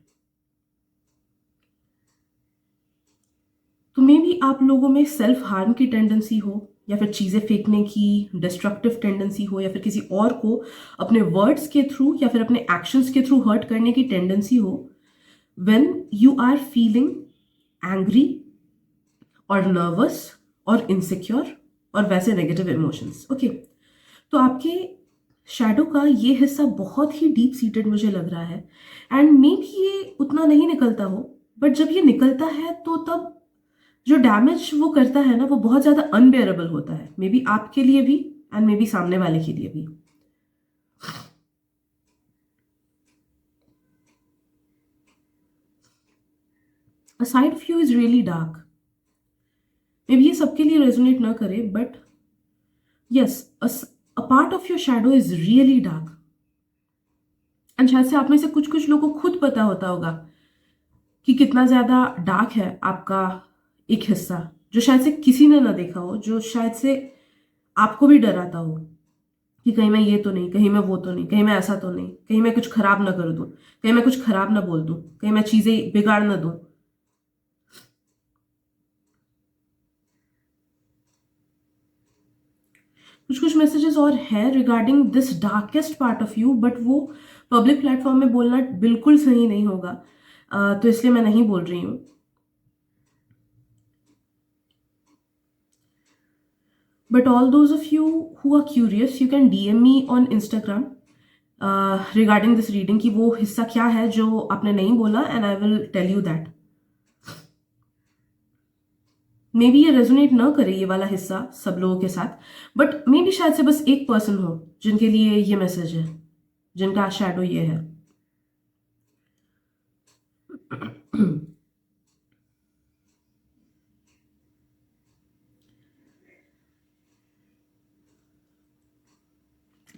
तो मे बी आप लोगों में सेल्फ हार्म की टेंडेंसी हो, या फिर चीज़ें फेंकने की डिस्ट्रक्टिव टेंडेंसी हो, या फिर किसी और को अपने वर्ड्स के थ्रू या फिर अपने एक्शंस के थ्रू हर्ट करने की टेंडेंसी हो, when you are feeling angry और नर्वस और इनसिक्योर और वैसे नेगेटिव इमोशंस। ओके, तो आपके शैडो का ये हिस्सा बहुत ही डीप सीटेड मुझे लग रहा है, एंड मे बी ये उतना नहीं निकलता हो, बट जब ये निकलता है तो तब जो डैमेज वो करता है ना, वो बहुत ज़्यादा अनबेयरेबल होता है, मे बी आपके लिए भी एंड मे बी सामने वाले के लिए भी। A side of you is really dark. Maybe ये सबके लिए रेजोनेट ना करे, but yes, a part of your shadow is really dark, and शायद से आप में से कुछ कुछ लोगों को खुद पता होता होगा कि कितना ज़्यादा डार्क है आपका एक हिस्सा, जो शायद से किसी ने ना देखा हो, जो शायद से आपको भी डराता हो कि कहीं मैं ये तो नहीं, कहीं मैं वो तो नहीं, कहीं मैं ऐसा तो नहीं, कहीं मैं कुछ खराब ना कर दूं, कहीं मैं कुछ खराब ना बोल दूं, कहीं मैं चीज़ें बिगाड़ ना दूं। कुछ कुछ मैसेजेस और है regarding this darkest part of you, but वो पब्लिक प्लेटफॉर्म में बोलना बिल्कुल सही नहीं होगा, तो इसलिए मैं नहीं बोल रही हूँ। But all those of you who are curious, you can DM me on Instagram regarding this reading कि वो हिस्सा क्या है जो आपने नहीं बोला, and I will tell you that. May be ये रेजोनेट ना करे ये वाला हिस्सा सब लोगों के साथ, बट मे बी शायद से बस एक पर्सन हो जिनके लिए ये मैसेज है, जिनका शैडो ये है।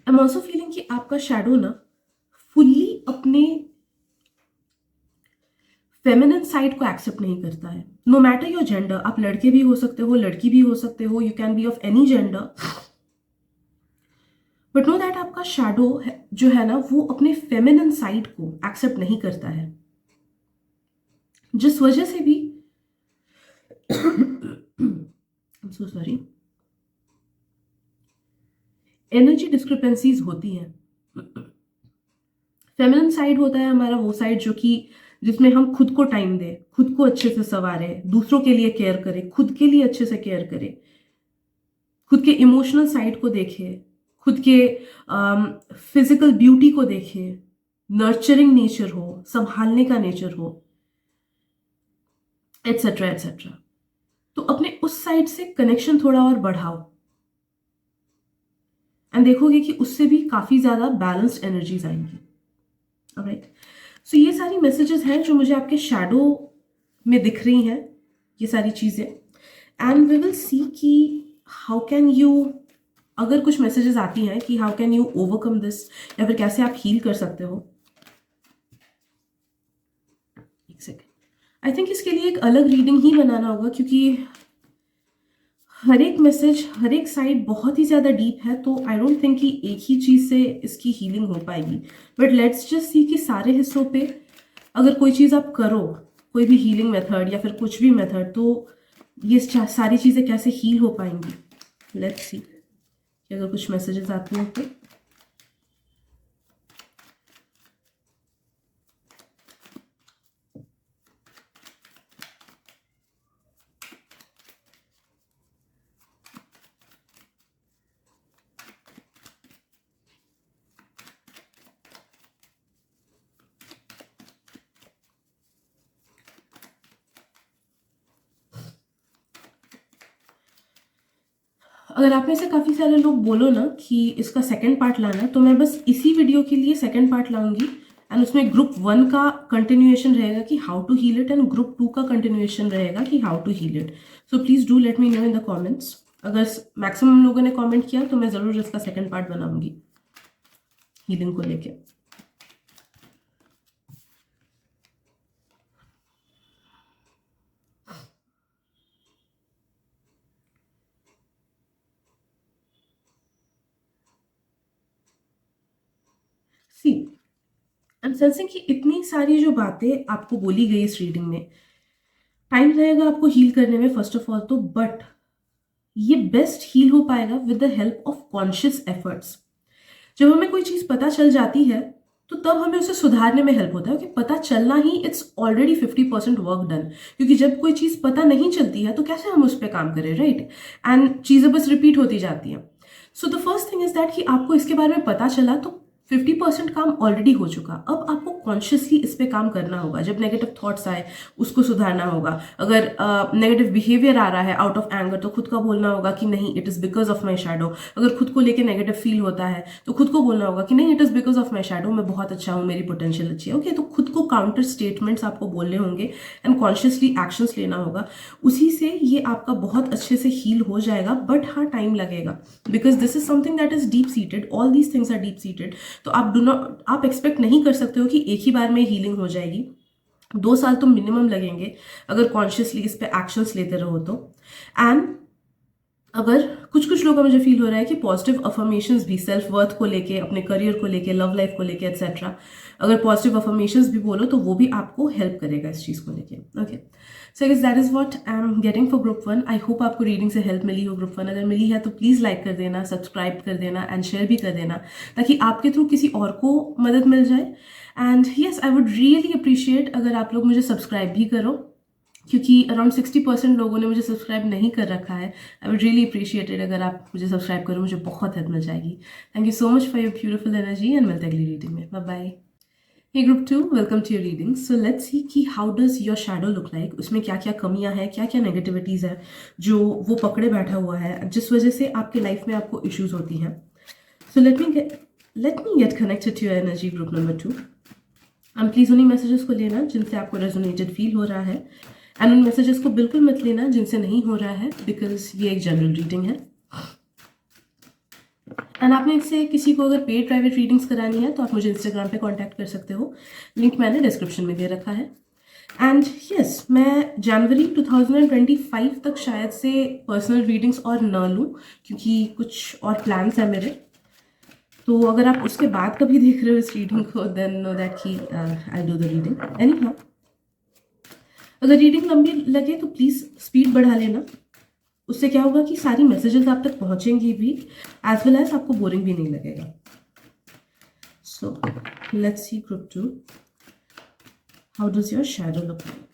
आई एम ऑल्सो फीलिंग कि आपका शैडो ना फुल्ली अपने फेमिनिन साइड को एक्सेप्ट नहीं करता है। नो मैटर योर जेंडर, आप लड़के भी हो सकते हो, लड़की भी हो सकते हो, you can be of any gender, but know that आपका शैडो जो है ना वो अपने फेमिनिन साइड को एक्सेप्ट नहीं करता है, जिस वजह से भी सो सॉरी, एनर्जी डिस्क्रिपेंसीज होती हैं। फेमिनिन साइड होता है हमारा वो साइड जो कि जिसमें हम खुद को टाइम दें, खुद को अच्छे से संवारें, दूसरों के लिए केयर करें, खुद के लिए अच्छे से केयर करें, खुद के इमोशनल साइड को देखें, खुद के फिजिकल ब्यूटी को देखें, नर्चरिंग नेचर हो, संभालने का नेचर हो, एटसेट्रा एटसेट्रा। तो अपने उस साइड से कनेक्शन थोड़ा और बढ़ाओ एंड देखोगे कि उससे भी काफ़ी ज़्यादा बैलेंस्ड एनर्जीज आएंगी। ऑलराइट, सो ये सारी मैसेजेस हैं जो मुझे आपके शैडो में दिख रही हैं, ये सारी चीज़ें, एंड वी विल सी कि हाउ कैन यू, अगर कुछ मैसेजेस आती हैं कि how can you overcome this, या फिर कैसे आप हील कर सकते हो। एक सेकेंड, आई थिंक इसके लिए एक अलग रीडिंग ही बनाना होगा, क्योंकि हर एक मैसेज, हर एक साइड बहुत ही ज़्यादा डीप है, तो आई डोंट थिंक कि एक ही चीज़ से इसकी हीलिंग हो पाएगी। बट लेट्स जस्ट सी कि सारे हिस्सों पे अगर कोई चीज़ आप करो, कोई भी हीलिंग मेथड या फिर कुछ भी मेथड, तो ये सारी चीज़ें कैसे हील हो पाएंगी। लेट्स सी कि अगर कुछ मैसेजेस आते हैं तो। अगर आप में से काफ़ी सारे लोग बोलो ना कि इसका सेकंड पार्ट लाना, तो मैं बस इसी वीडियो के लिए सेकंड पार्ट लाऊंगी, एंड उसमें ग्रुप 1 का कंटिन्यूएशन रहेगा कि how to heal it, and group 2 का कंटिन्यूएशन रहेगा कि how to heal it. So please do let me know in the comments. अगर मैक्सिमम लोगों ने कमेंट किया तो मैं ज़रूर इसका सेकंड पार्ट बनाऊंगी हीलिंग को लेके। सी, आई एम सेंसिंग कि इतनी सारी जो बातें आपको बोली गई इस रीडिंग में, टाइम लगेगा आपको हील करने में फर्स्ट ऑफ ऑल तो, बट ये बेस्ट हील हो पाएगा with the help of conscious efforts. जब हमें कोई चीज़ पता चल जाती है तो तब हमें उसे सुधारने में हेल्प होता है, क्योंकि पता चलना ही इट्स ऑलरेडी 50% वर्क डन। क्योंकि जब कोई चीज़ पता नहीं चलती है तो कैसे हम उस पर काम करें, राइट, एंड चीज़ें बस रिपीट होती जाती हैं। So the first thing is that कि आपको इसके बारे में पता चला तो 50% काम ऑलरेडी हो चुका। अब आपको कॉन्शियसली इस पे काम करना होगा। जब नेगेटिव थॉट्स आए उसको सुधारना होगा। अगर नेगेटिव बिहेवियर आ रहा है आउट ऑफ एंगर तो खुद का बोलना होगा कि नहीं, it is because of my shadow. अगर खुद को लेके नेगेटिव फील होता है तो खुद को बोलना होगा कि नहीं, it is because of my shadow, मैं बहुत अच्छा हूँ, मेरी पोटेंशियल अच्छी है। ओके, तो खुद को काउंटर स्टेटमेंट्स आपको बोलने होंगे एंड कॉन्शियसली एक्शंस लेना होगा। उसी से ये आपका बहुत अच्छे से हील हो जाएगा, बट हाँ टाइम लगेगा, because this is something that is deep seated. All these things are deep seated. तो आप एक्सपेक्ट नहीं कर सकते हो कि एक ही बार में हीलिंग हो जाएगी। 2 साल तो मिनिमम लगेंगे अगर कॉन्शियसली इस पे एक्शंस लेते रहो तो। एंड अगर कुछ लोगों में मुझे फील हो रहा है कि पॉजिटिव अफर्मेशंस भी सेल्फ वर्थ को लेके, अपने करियर को लेके, लव लाइफ को लेके एटसेट्रा, अगर पॉजिटिव अफर्मेशंस भी बोलो तो वो भी आपको हेल्प करेगा इस चीज़ को लेके। Okay, so guys that is what I am getting for group 1। I hope आपको रीडिंग से हेल्प मिली हो ग्रुप 1। अगर मिली है तो प्लीज़ लाइक कर देना, सब्सक्राइब कर देना एंड शेयर भी कर देना, ताकि आपके थ्रू किसी और को मदद मिल जाए। And yes, I would really appreciate अगर आप लोग मुझे सब्सक्राइब भी करो, क्योंकि अराउंड 60% लोगों ने मुझे सब्सक्राइब नहीं कर रखा है। आई वुड रियली अप्रिशिएटेड अगर आप मुझे सब्सक्राइब करो, मुझे बहुत हेल्प मिल जाएगी। Thank you so much for your beautiful energy and मिलते हैं अगली रीडिंग में। Bye bye. Hey group 2, welcome to your reading. So let's see कि how does your shadow look like. उसमें क्या क्या कमियां हैं, क्या क्या नेगेटिविटीज़ है जो वो पकड़े बैठा हुआ है, जिस वजह से आपके लाइफ में आपको इश्यूज होती हैं। So let me get connected to your energy group number 2। Please उन्हीं मैसेजेस को लेना जिनसे आपको रेजोनेटेड फील हो रहा है, एंड उन मैसेजेस को बिल्कुल मत लेना जिनसे नहीं हो रहा है, बिकॉज ये एक जनरल रीडिंग है। एंड आपने इससे किसी को अगर पेड प्राइवेट रीडिंग्स करानी है तो आप मुझे इंस्टाग्राम पे कांटेक्ट कर सकते हो, लिंक मैंने डिस्क्रिप्शन में दे रखा है। एंड यस, मैं जनवरी 2025 तक शायद से पर्सनल रीडिंग्स और न लूँ, क्योंकि कुछ और प्लान्स हैं मेरे। तो अगर आप उसके बाद कभी देख रहे हो इस रीडिंग को, देन नो दैट कि I do the reading any how. अगर रीडिंग लंबी लगे तो प्लीज़ स्पीड बढ़ा लेना। उससे क्या होगा कि सारी मैसेजेस आप तक पहुंचेंगी भी, एज वेल एज आपको बोरिंग भी नहीं लगेगा। So let's see group 2, how does your shadow look like.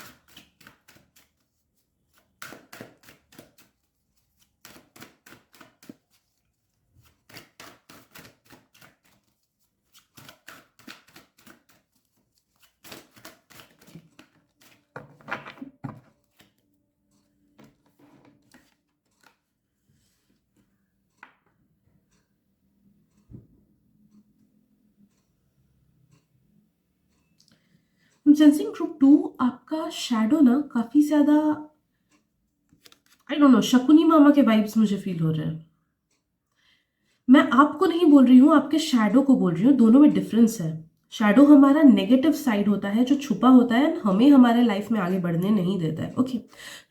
Sensing group 2, आपका शैडो ना काफी ज्यादा, आई डोंट नो, शकुनी मामा के वाइब्स मुझे फील हो रहे हैं। मैं आपको नहीं बोल रही हूँ, आपके शैडो को बोल रही हूँ। दोनों में डिफरेंस है। शैडो हमारा नेगेटिव साइड होता है, जो छुपा होता है, हमें हमारे लाइफ में आगे बढ़ने नहीं देता है। ओके,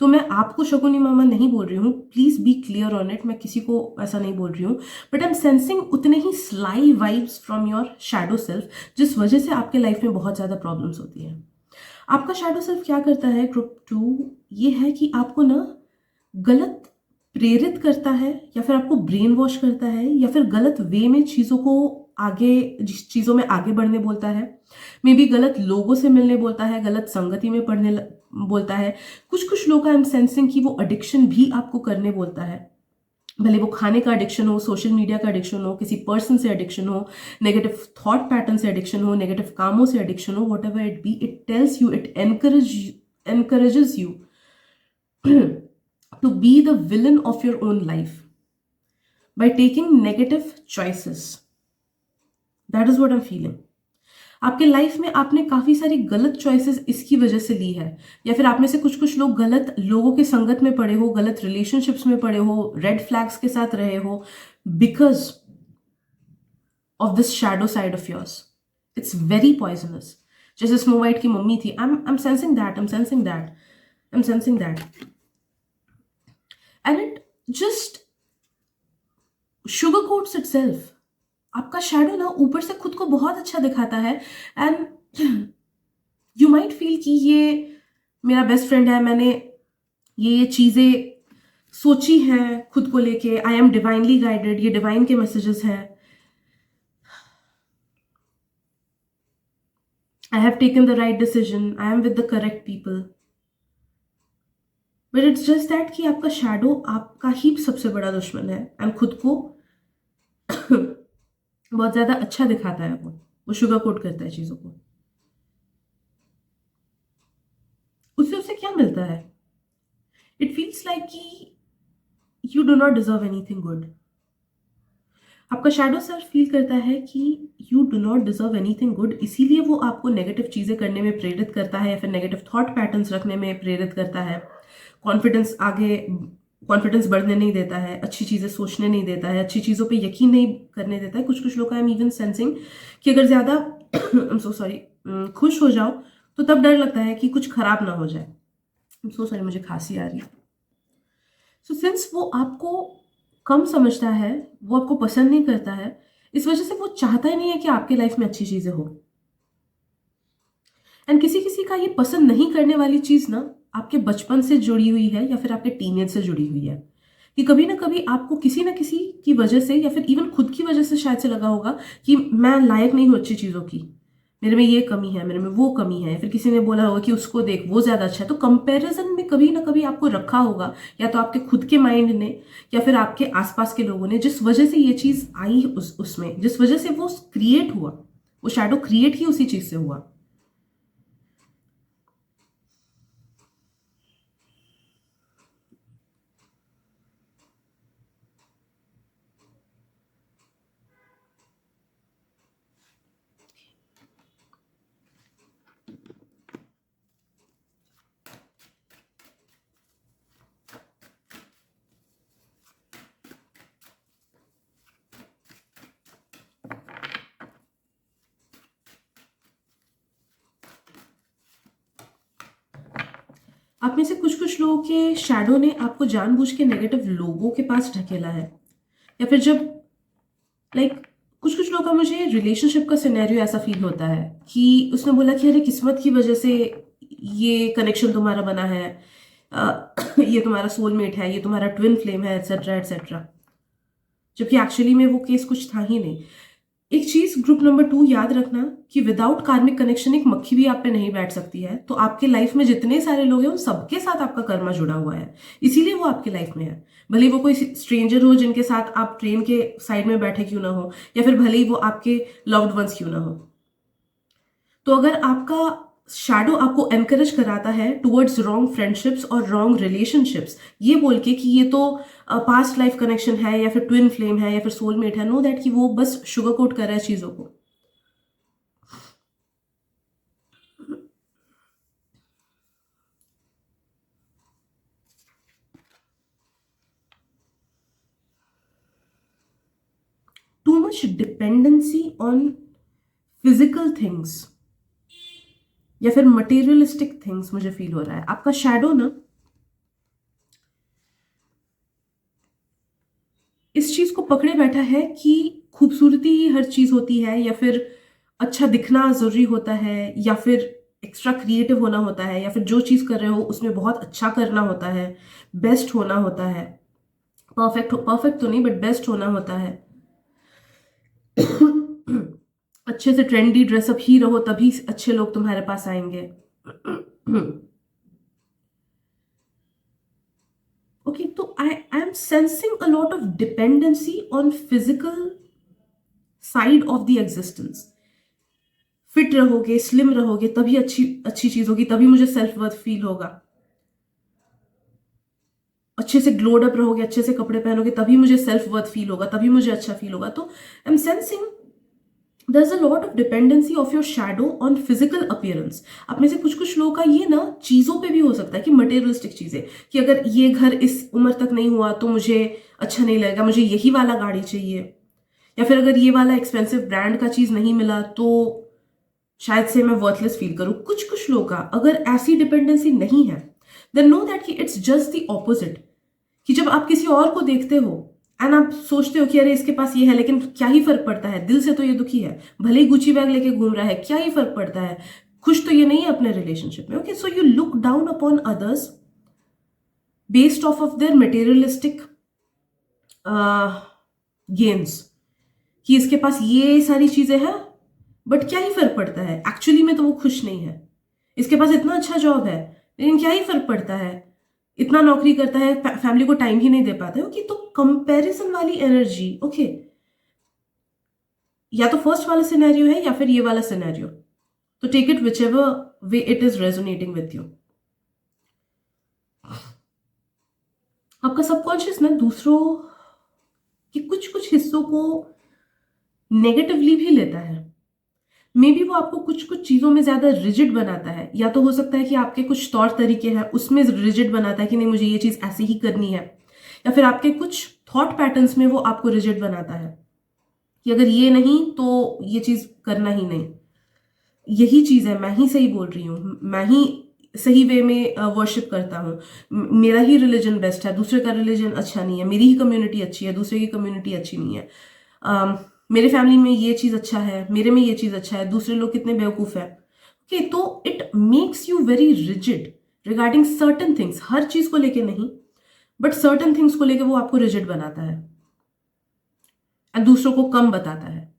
तो मैं आपको शकुनी मामा नहीं बोल रही हूँ, please be clear on it. मैं किसी को ऐसा नहीं बोल रही हूँ, बट आई एम सेंसिंग उतने ही sly vibes from your shadow self, जिस वजह से आपके लाइफ में बहुत ज्यादा प्रॉब्लम्स होती है। आपका शैडो सेल्फ क्या करता है ग्रुप 2, ये है कि आपको ना गलत प्रेरित करता है, या फिर आपको ब्रेन वॉश करता है, या फिर गलत वे में चीज़ों को आगे, जिस चीज़ों में आगे बढ़ने बोलता है। मे बी गलत लोगों से मिलने बोलता है, गलत संगति में बोलता है। कुछ कुछ लोग आई एम सेंसिंग कि वो एडिक्शन भी आपको करने बोलता है, भले वो खाने का एडिक्शन हो, सोशल मीडिया का एडिक्शन हो, किसी पर्सन से एडिक्शन हो, नेगेटिव थॉट पैटर्न से एडिक्शन हो, नेगेटिव कामों से एडिक्शन हो, what ever it be, it tells you, it encourages you to be the villain of your own life by taking negative choices. That is what I'm feeling. आपके life में आपने काफी सारी गलत चॉइसेस इसकी वजह से ली है, या फिर आप में से कुछ कुछ लोग गलत लोगों के संगत में पड़े हो, गलत रिलेशनशिप्स में पड़े हो, रेड फ्लैग्स के साथ रहे हो, because of this shadow side of yours. It's very poisonous. जैसे स्नो वाइट की मम्मी थी, आई am sensing that, I am sensing that, and it just sugar quotes itself. आपका शैडो ना ऊपर से खुद को बहुत अच्छा दिखाता है, एंड यू माइट फील कि ये मेरा बेस्ट फ्रेंड है, मैंने ये चीजें सोची हैं खुद को लेके, आई एम डिवाइनली गाइडेड, ये डिवाइन के मैसेजेस हैं, I have taken the right decision, I am with the correct people. But it's just that कि आपका शैडो आपका ही सबसे बड़ा दुश्मन है, एंड खुद को बहुत ज्यादा अच्छा दिखाता है। वो शुगर कोट करता है चीजों को। उससे उसे क्या मिलता है? इट फील्स लाइक कि you do not deserve anything good. आपका शैडो सेल्फ फील करता है कि you do not deserve anything good, इसीलिए वो आपको नेगेटिव चीजें करने में प्रेरित करता है, या फिर नेगेटिव थॉट पैटर्न्स रखने में प्रेरित करता है, कॉन्फिडेंस बढ़ने नहीं देता है, अच्छी चीजें सोचने नहीं देता है, अच्छी चीजों पे यकीन नहीं करने देता है। कुछ कुछ लोग आई एम इवन सेंसिंग कि अगर ज्यादा आई एम सो सॉरी खुश हो जाओ तो तब डर लगता है कि कुछ खराब ना हो जाए। आई एम सो सॉरी, मुझे खांसी आ रही है। सो सिंस वो आपको कम समझता है, वो आपको पसंद नहीं करता है, इस वजह से वो चाहता ही नहीं है कि आपके लाइफ में अच्छी चीजें हो। एंड किसी किसी का ये पसंद नहीं करने वाली चीज ना आपके बचपन से जुड़ी हुई है, या फिर आपके टीनेज से जुड़ी हुई है, कि कभी ना कभी आपको किसी ना किसी की वजह से, या फिर इवन खुद की वजह से शायद से लगा होगा कि मैं लायक नहीं हूं अच्छी चीजों की, मेरे में ये कमी है, मेरे में वो कमी है, फिर किसी ने बोला होगा कि उसको देख वो ज्यादा अच्छा है। तो कंपैरिजन में कभी ना कभी आपको रखा होगा, या तो आपके खुद के माइंड ने, या फिर आपके आसपास के लोगों ने, जिस वजह से ये चीज आई उसमें, जिस वजह से वो क्रिएट हुआ, वो शैडो क्रिएट ही उसी चीज से हुआ। आप में से कुछ कुछ लोगों के शैडो ने आपको जानबूझ के नेगेटिव लोगों के पास ढकेला है, या फिर जब कुछ कुछ लोगों का मुझे रिलेशनशिप का सिनेरियो ऐसा फील होता है कि उसने बोला कि अरे किस्मत की वजह से ये कनेक्शन तुम्हारा बना है, ये तुम्हारा सोलमेट है, ये तुम्हारा ट्विन फ्लेम है, एटसेट्रा एटसेट्रा, जबकि एक्चुअली में वो केस कुछ था ही नहीं। एक चीज ग्रुप नंबर 2 याद रखना कि विदाउट कार्मिक कनेक्शन एक मक्खी भी आप पे नहीं बैठ सकती है। तो आपके लाइफ में जितने सारे लोग हैं उन सबके साथ आपका कर्मा जुड़ा हुआ है, इसीलिए वो आपके लाइफ में है। भले वो कोई स्ट्रेंजर हो जिनके साथ आप ट्रेन के साइड में बैठे क्यों ना हो, या फिर भले ही वो आपके लव्ड वंस क्यों ना हो। तो अगर आपका शैडो आपको एनकरेज कराता है टुवर्ड्स रॉन्ग फ्रेंडशिप्स और रॉन्ग रिलेशनशिप्स, ये बोल के कि ये तो पास्ट लाइफ कनेक्शन है या फिर ट्विन फ्लेम है या फिर सोलमेट है, नो दैट कि वो बस शुगर कोट कर रहा है चीजों को। Too much dependency on physical things या फिर मटेरियलिस्टिक थिंग्स मुझे फील हो रहा है। आपका शैडो ना इस चीज को पकड़े बैठा है कि खूबसूरती ही हर चीज होती है, या फिर अच्छा दिखना जरूरी होता है, या फिर एक्स्ट्रा क्रिएटिव होना होता है, या फिर जो चीज कर रहे हो उसमें बहुत अच्छा करना होता है, बेस्ट होना होता है। परफेक्ट तो नहीं बट बेस्ट होना होता है। अच्छे से ट्रेंडी ड्रेसअप ही रहो तभी अच्छे लोग तुम्हारे पास आएंगे। ओके, तो आई am sensing a lot of dependency on physical side of the existence. Fit रहोगे, स्लिम रहोगे तभी अच्छी अच्छी चीज होगी, तभी मुझे सेल्फ वर्थ फील होगा। अच्छे से ग्लोड अप रहोगे, अच्छे से कपड़े पहनोगे तभी मुझे सेल्फ वर्थ फील होगा, तभी मुझे अच्छा फील होगा। तो आई am sensing there's a lot of dependency of your shadow on physical appearance। आप में से कुछ कुछ लोगों का ये ना चीजों पे भी हो सकता है कि मटेरियलिस्टिक चीजें, कि अगर ये घर इस उम्र तक नहीं हुआ तो मुझे अच्छा नहीं लगेगा, मुझे यही वाला गाड़ी चाहिए, या फिर अगर ये वाला एक्सपेंसिव ब्रांड का चीज नहीं मिला तो शायद से मैं वर्थलेस फील करूं। कुछ कुछ लोगों का अगर ऐसी डिपेंडेंसी नहीं है, देन नो दैट कि इट्स जस्ट द ऑपोजिट। कि जब आप किसी और को देखते हो एंड आप सोचते हो कि अरे इसके पास ये है, लेकिन क्या ही फर्क पड़ता है, दिल से तो ये दुखी है, भले ही गुची बैग लेके घूम रहा है, क्या ही फर्क पड़ता है, खुश तो ये नहीं है अपने रिलेशनशिप में। Okay, so you look down upon others based of their materialistic gains, कि इसके पास ये सारी चीजें हैं बट क्या ही फर्क पड़ता है, एक्चुअली में तो वो खुश नहीं है। इसके पास इतना अच्छा जॉब है लेकिन क्या ही फर्क पड़ता है, इतना नौकरी करता है, फैमिली को टाइम ही नहीं दे पाता है। ओके, तो कंपैरिजन वाली एनर्जी, ओके, या तो फर्स्ट वाला सिनेरियो है या फिर ये वाला सिनेरियो, तो take it whichever way it is resonating with you. आपका सबकॉन्शियस ना दूसरों के कुछ कुछ हिस्सों को नेगेटिवली भी लेता है। मे बी वो आपको कुछ कुछ चीजों में ज्यादा रिजिड बनाता है, या तो हो सकता है कि आपके कुछ तौर तरीके हैं उसमें रिजिड बनाता है कि नहीं मुझे ये चीज ऐसे ही करनी है, या फिर आपके कुछ थॉट पैटर्न्स में वो आपको रिजिड बनाता है कि अगर ये नहीं तो ये चीज करना ही नहीं। यही चीज है, मैं ही सही बोल रही हूँ, मैं ही सही वे में वर्शिप करता हूँ, मेरा ही रिलीजन बेस्ट है, दूसरे का रिलीजन अच्छा नहीं है, मेरी ही कम्युनिटी अच्छी है, दूसरे की कम्युनिटी अच्छी नहीं है, मेरे फैमिली में ये चीज अच्छा है, मेरे में ये चीज अच्छा है, दूसरे लोग कितने बेवकूफ है। ओके, तो it makes you very rigid regarding certain things, हर चीज को लेके नहीं बट सर्टन थिंग्स को लेके वो आपको रिजिड बनाता है और दूसरों को कम बताता है।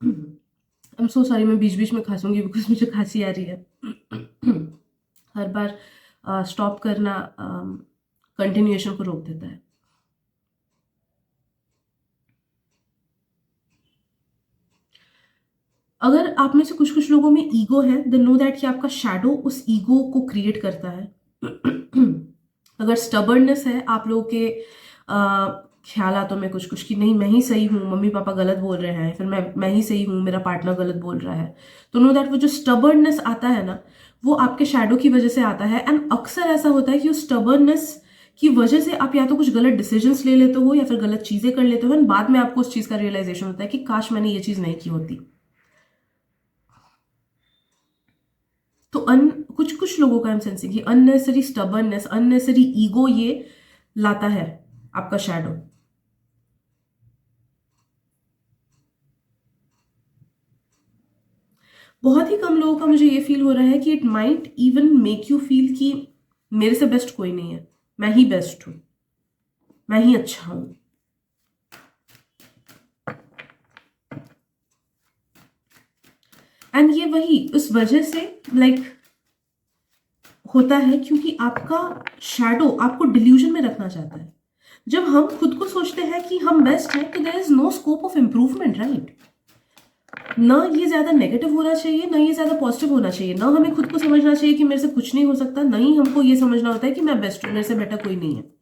आई एम सो सॉरी, मैं बीच बीच में खांसूंगी बिकॉज मुझे खांसी आ रही है। हर बार स्टॉप करना कंटिन्यूएशन को रोक देता है। अगर आप में से कुछ कुछ लोगों में ईगो है, देन नो दैट कि आपका शैडो उस ईगो को क्रिएट करता है। अगर स्टबर्डनेस है आप लोगों के ख्यालातों में कुछ कुछ कि नहीं मैं ही सही हूँ, मम्मी पापा गलत बोल रहे हैं, फिर मैं ही सही हूँ, मेरा पार्टनर गलत बोल रहा है, तो नो दैट वो जो स्टबर्डनेस आता है ना वो आपके शैडो की वजह से आता है। एंड अक्सर ऐसा होता है कि उस स्टबर्डनेस की वजह से आप या तो कुछ गलत डिसीजंस ले लेते हो या फिर गलत चीजें कर लेते हो, एंड बाद में आपको उस चीज का रियलाइजेशन होता है कि काश मैंने ये चीज नहीं की होती। तो कुछ कुछ लोगों का आई एम सेंसिंग कि अननेसेसरी स्टबर्ननेस, अननेसेसरी ईगो ये लाता है आपका शैडो। बहुत ही कम लोगों का मुझे ये फील हो रहा है कि it might even make you feel कि मेरे से बेस्ट कोई नहीं है, मैं ही बेस्ट हूं, मैं ही अच्छा हूं। एंड ये वही उस वजह से लाइक होता है क्योंकि आपका शैडो आपको डिल्यूजन में रखना चाहता है। जब हम खुद को सोचते हैं कि हम बेस्ट हैं तो there is no scope of improvement, right? ना ये ज्यादा नेगेटिव होना चाहिए, ना ये ज्यादा पॉजिटिव होना चाहिए। ना हमें खुद को समझना चाहिए कि मेरे से कुछ नहीं हो सकता, ना ही हमको ये समझना होता है कि मैं बेस्ट हूं, मेरे से बेटर कोई नहीं है।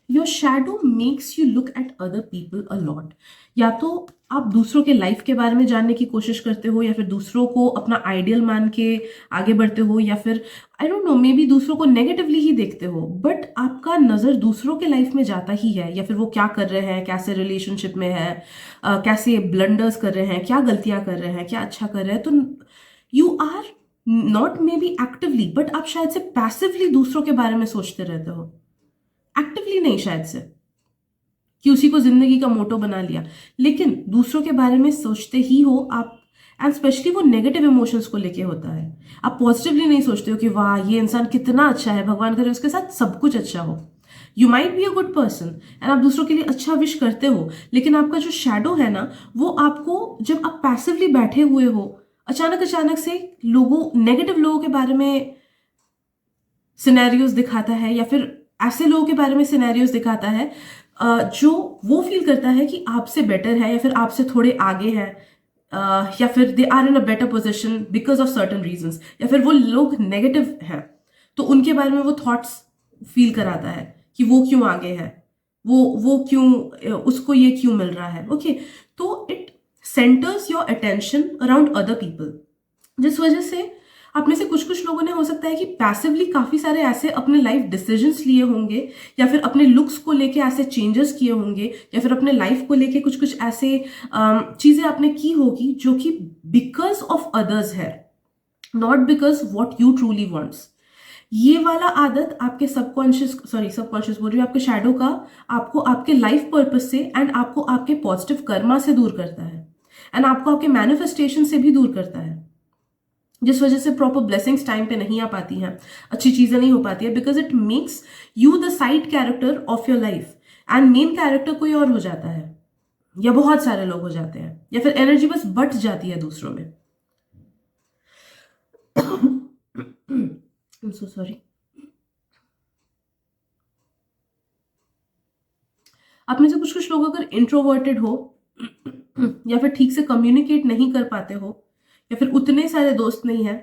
Your shadow makes you look at other people a lot. या तो आप दूसरों के लाइफ के बारे में जानने की कोशिश करते हो, या फिर दूसरों को अपना आइडियल मान के आगे बढ़ते हो, या फिर आई डोंट नो मे बी दूसरों को नेगेटिवली ही देखते हो, बट आपका नज़र दूसरों के लाइफ में जाता ही है। या फिर वो क्या कर रहे हैं, कैसे रिलेशनशिप में है, कैसे ब्लंडर्स कर रहे हैं, क्या गलतियां कर रहे हैं, क्या अच्छा कर रहे हैं। तो you are not maybe actively, but आप शायद से पैसिवली दूसरों के बारे में सोचते रहते हो, एक्टिवली नहीं शायद से कि उसी को जिंदगी का मोटो बना लिया, लेकिन दूसरों के बारे में सोचते ही हो आप। एंड स्पेशली वो नेगेटिव इमोशंस को लेके होता है। आप पॉजिटिवली नहीं सोचते हो कि वाह ये इंसान कितना अच्छा है, भगवान करे उसके साथ सब कुछ अच्छा हो। You might be a good person and आप दूसरों के लिए अच्छा विश करते हो, लेकिन आपका जो शैडो है ना, वो आपको जब आप पैसिवली बैठे हुए हो, अचानक अचानक से नेगेटिव लोगों के बारे में सिनेरियोज दिखाता है, या फिर ऐसे लोगों के बारे में सिनेरियोज दिखाता है जो वो फील करता है कि आपसे बेटर है, या फिर आपसे थोड़े आगे है, या फिर they are in a better position because of certain reasons, या फिर वो लोग नेगेटिव हैं तो उनके बारे में वो थॉट्स फील कराता है कि वो क्यों आगे है, वो क्यों, उसको ये क्यों मिल रहा है। ओके, तो it centres your attention around other people, जिस वजह से आप में से कुछ कुछ लोगों ने हो सकता है कि पैसिवली काफी सारे ऐसे अपने लाइफ डिसीजंस लिए होंगे, या फिर अपने लुक्स को लेके ऐसे चेंजेस किए होंगे, या फिर अपने लाइफ को लेके कुछ कुछ ऐसे चीजें आपने की होगी जो कि बिकॉज ऑफ अदर्स है, not because what you truly wants. ये वाला आदत आपके सबकॉन्शियस बोल रही हूँ, आपके शैडो का आपको आपके लाइफ पर्पस से एंड आपको आपके पॉजिटिव कर्मा से दूर करता है, एंड आपको आपके मैनिफेस्टेशन से भी दूर करता है, जिस वजह से प्रॉपर ब्लेसिंग्स टाइम पे नहीं आ पाती हैं, अच्छी चीजें नहीं हो पाती है, because it makes you the side character of your life and main character कोई और हो जाता है, या बहुत सारे लोग हो जाते हैं, या फिर एनर्जी बस बट जाती है दूसरों में। I'm so sorry. आप में से कुछ कुछ लोग अगर इंट्रोवर्टेड हो, या फिर ठीक से कम्युनिकेट नहीं कर पाते हो, या फिर उतने सारे दोस्त नहीं है,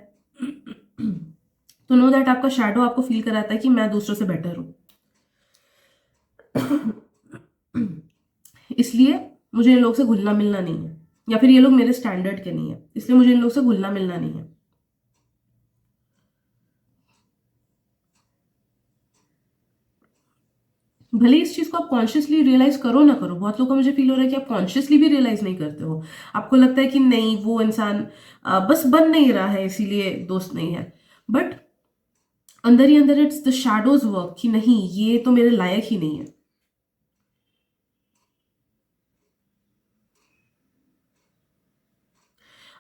तो नो दैट आपका शैडो आपको फील कराता है कि मैं दूसरों से बेटर हूं, इसलिए मुझे इन लोग से घुलना मिलना नहीं है, या फिर ये लोग मेरे स्टैंडर्ड के नहीं है, इसलिए मुझे इन लोग से घुलना मिलना नहीं है। भले इस चीज को आप कॉन्शियसली रियलाइज करो ना करो, बहुत लोगों का मुझे फील हो रहा है कि आप कॉन्शियसली भी रियलाइज नहीं करते हो। आपको लगता है कि नहीं वो इंसान बस बन नहीं रहा है इसीलिए दोस्त नहीं है, बट अंदर ही अंदर इट्स द शैडोज वर्क कि नहीं ये तो मेरे लायक ही नहीं है।